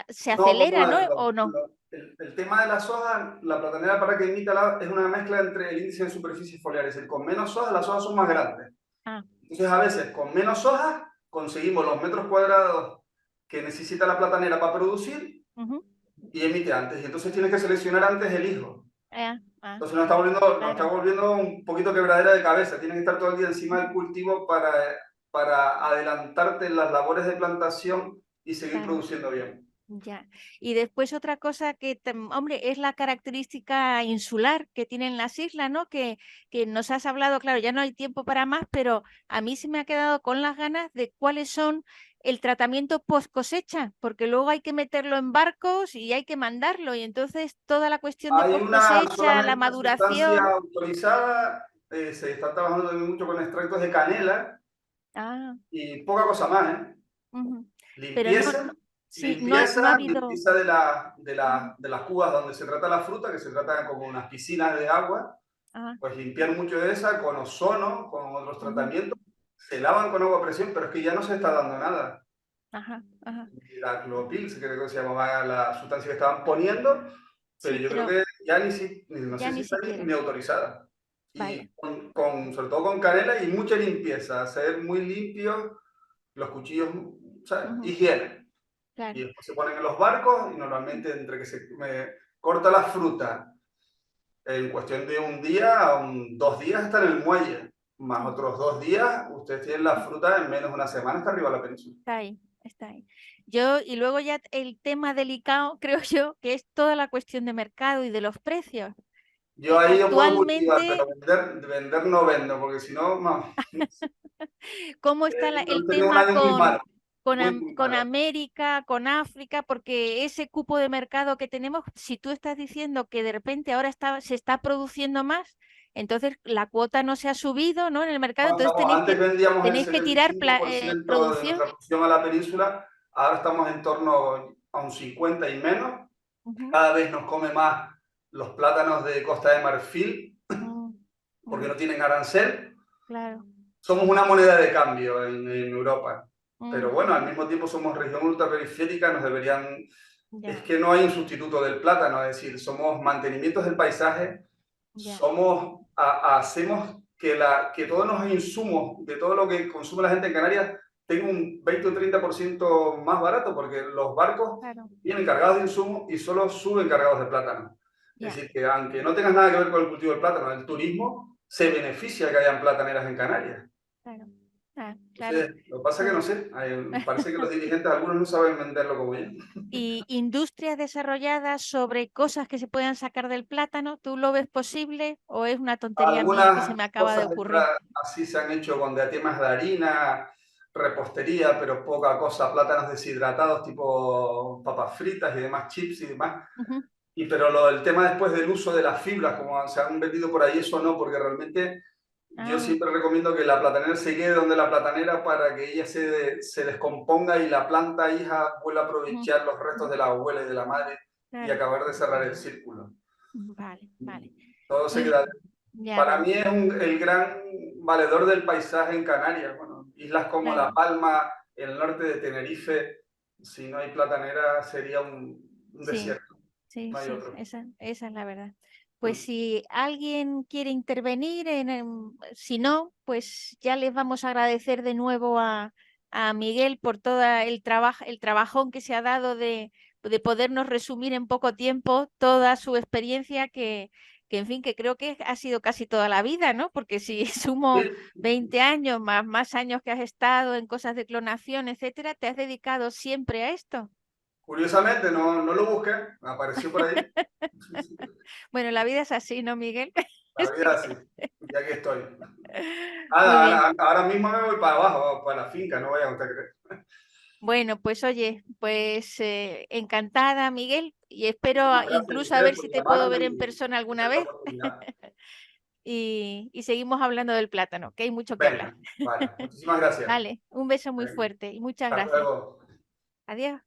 se No, vamos acelera, a ¿no? ver, ¿O no? el tema de las hojas, la platanera para que imita es una mezcla entre el índice de superficie foliar, es decir, con menos hojas las hojas son más grandes. Ah, Entonces a veces con menos hojas conseguimos los metros cuadrados que necesita la platanera para producir ujú, y emite antes. Y entonces tienes que seleccionar antes el hijo. ah, Entonces nos está claro. volviendo un poquito quebradera de cabeza. Tienes que estar todo el día encima del cultivo para adelantarte en las labores de plantación y seguir Claro. produciendo bien. Ya. Y después otra cosa que, hombre, es la característica insular que tienen las islas, ¿no? Que nos has hablado, claro, ya no hay tiempo para más, pero a mí se me ha quedado con las ganas de cuáles son el tratamiento post cosecha, porque luego hay que meterlo en barcos y hay que mandarlo, y entonces toda la cuestión de Hay post cosecha, la solamente una sustancia maduración. autorizada, se está trabajando también mucho con extractos de canela Ah, y poca cosa más, ¿eh? ujú. Pero no, Limpieza, sí, no ha habido. limpieza Ujú. de las cubas donde se trata la fruta, que se trata como unas piscinas de agua, Ah, pues limpiar mucho de esa con ozono, con otros ujú. tratamientos. Se lavan con agua a presión, pero es que ya no se está dando nada. Ajá, ajá. La clopil, que creo que se llamaba la sustancia que estaban poniendo, pero Sí, yo creo pero que ya no ya sé si ni está siquiera. ni autorizada. Vaya. Y sobre todo con canela y mucha limpieza, ser muy limpios los cuchillos, ¿sabes? Ujú. Higiene. Claro. Y después se ponen en los barcos y normalmente entre que se corta la fruta en cuestión de un día a 2 días está en el muelle, más Sí, otros 2 días, ustedes tienen la fruta en menos de una semana, está arriba de la península. está ahí, está ahí. Y luego ya el tema delicado, creo yo, que es toda la cuestión de mercado y de los precios. Yo ahí yo puedo cultivar, Actualmente, pero vender no vendo, porque si no, no, ¿cómo está el hemos tenido un tema año muy malo, muy, muy con malo. América, con África? Porque ese cupo de mercado que tenemos, si tú estás diciendo que de repente ahora se está produciendo más, entonces la cuota no se ha subido, ¿no? En el mercado, No, entonces antes vendíamos el tenéis que tirar 75% de producción. nuestra producción a la península, ahora estamos en torno a un 50 y menos. Ujú, Cada vez nos come más los plátanos de Costa de Marfil mm, porque mm, no tienen arancel. claro. Somos una moneda de cambio en Europa, pero bueno, al Ujú, mismo tiempo somos región ultraperiférica, nos deberían... Es ya, que no hay un sustituto del plátano, es decir, somos mantenimientos del paisaje, ya, hacemos que todos los insumos de todo lo que consume la gente en Canarias tenga un 20 o 30% más barato, porque los barcos claro, vienen cargados de insumos y solo suben cargados de plátano. Es ya, decir, que aunque no tengas nada que ver con el cultivo del plátano, el turismo se beneficia de que hayan plataneras en Canarias. claro. Ah, claro. Entonces, lo que pasa es que Pues, no sé, parece que los dirigentes, algunos no saben venderlo como yo. y industrias desarrolladas sobre cosas que se puedan sacar del plátano, ¿tú lo ves posible o es una tontería mía que se Algunas me acaba de cosas ocurrir? así se han hecho con diatemas de harina, repostería, pero poca cosa, plátanos deshidratados tipo papas fritas y demás, chips y demás. Ujú, pero el tema después del uso de las fibras, como se han vendido por ahí, eso no, porque realmente yo Ah, siempre recomiendo que la platanera se quede donde la platanera para que ella se descomponga y la planta hija vuelva a ujú, aprovechar los restos de la abuela y de la madre y claro. acabar de cerrar el círculo. Vale, vale. Todo se Muy queda. bien. Ya, Para mí es el gran valedor del paisaje en Canarias. Bueno, islas como La claro. Palma, el norte de Tenerife, si no hay platanera sería un Sí, desierto, sí, no hay sí, otro. esa es la verdad. Pues si alguien quiere intervenir, si no, pues ya les vamos a agradecer de nuevo a Miguel por todo el trabajón que se ha dado de podernos resumir en poco tiempo toda su experiencia que, en fin, que creo que ha sido casi toda la vida, ¿no? Porque si sumo Sí, 20 años más años que has estado en cosas de clonación, etcétera, te has dedicado siempre a esto. curiosamente, no lo busqué, apareció por ahí. Bueno, la vida es así, ¿no, Miguel? La vida Sí. así, ya que estoy. Muy bien. Ahora mismo me voy para abajo, para la finca, no vaya a usted creer. Bueno, pues oye, pues encantada, Miguel, y espero Muchísimas gracias a incluso a ustedes ver por si te puedo llamarme ver en y persona alguna hacer la vez oportunidad. y seguimos hablando del plátano, que hay mucho que hablar. Venga, vale, muchísimas gracias. Vale, un beso muy Venga, fuerte y muchas hasta gracias. luego. Adiós.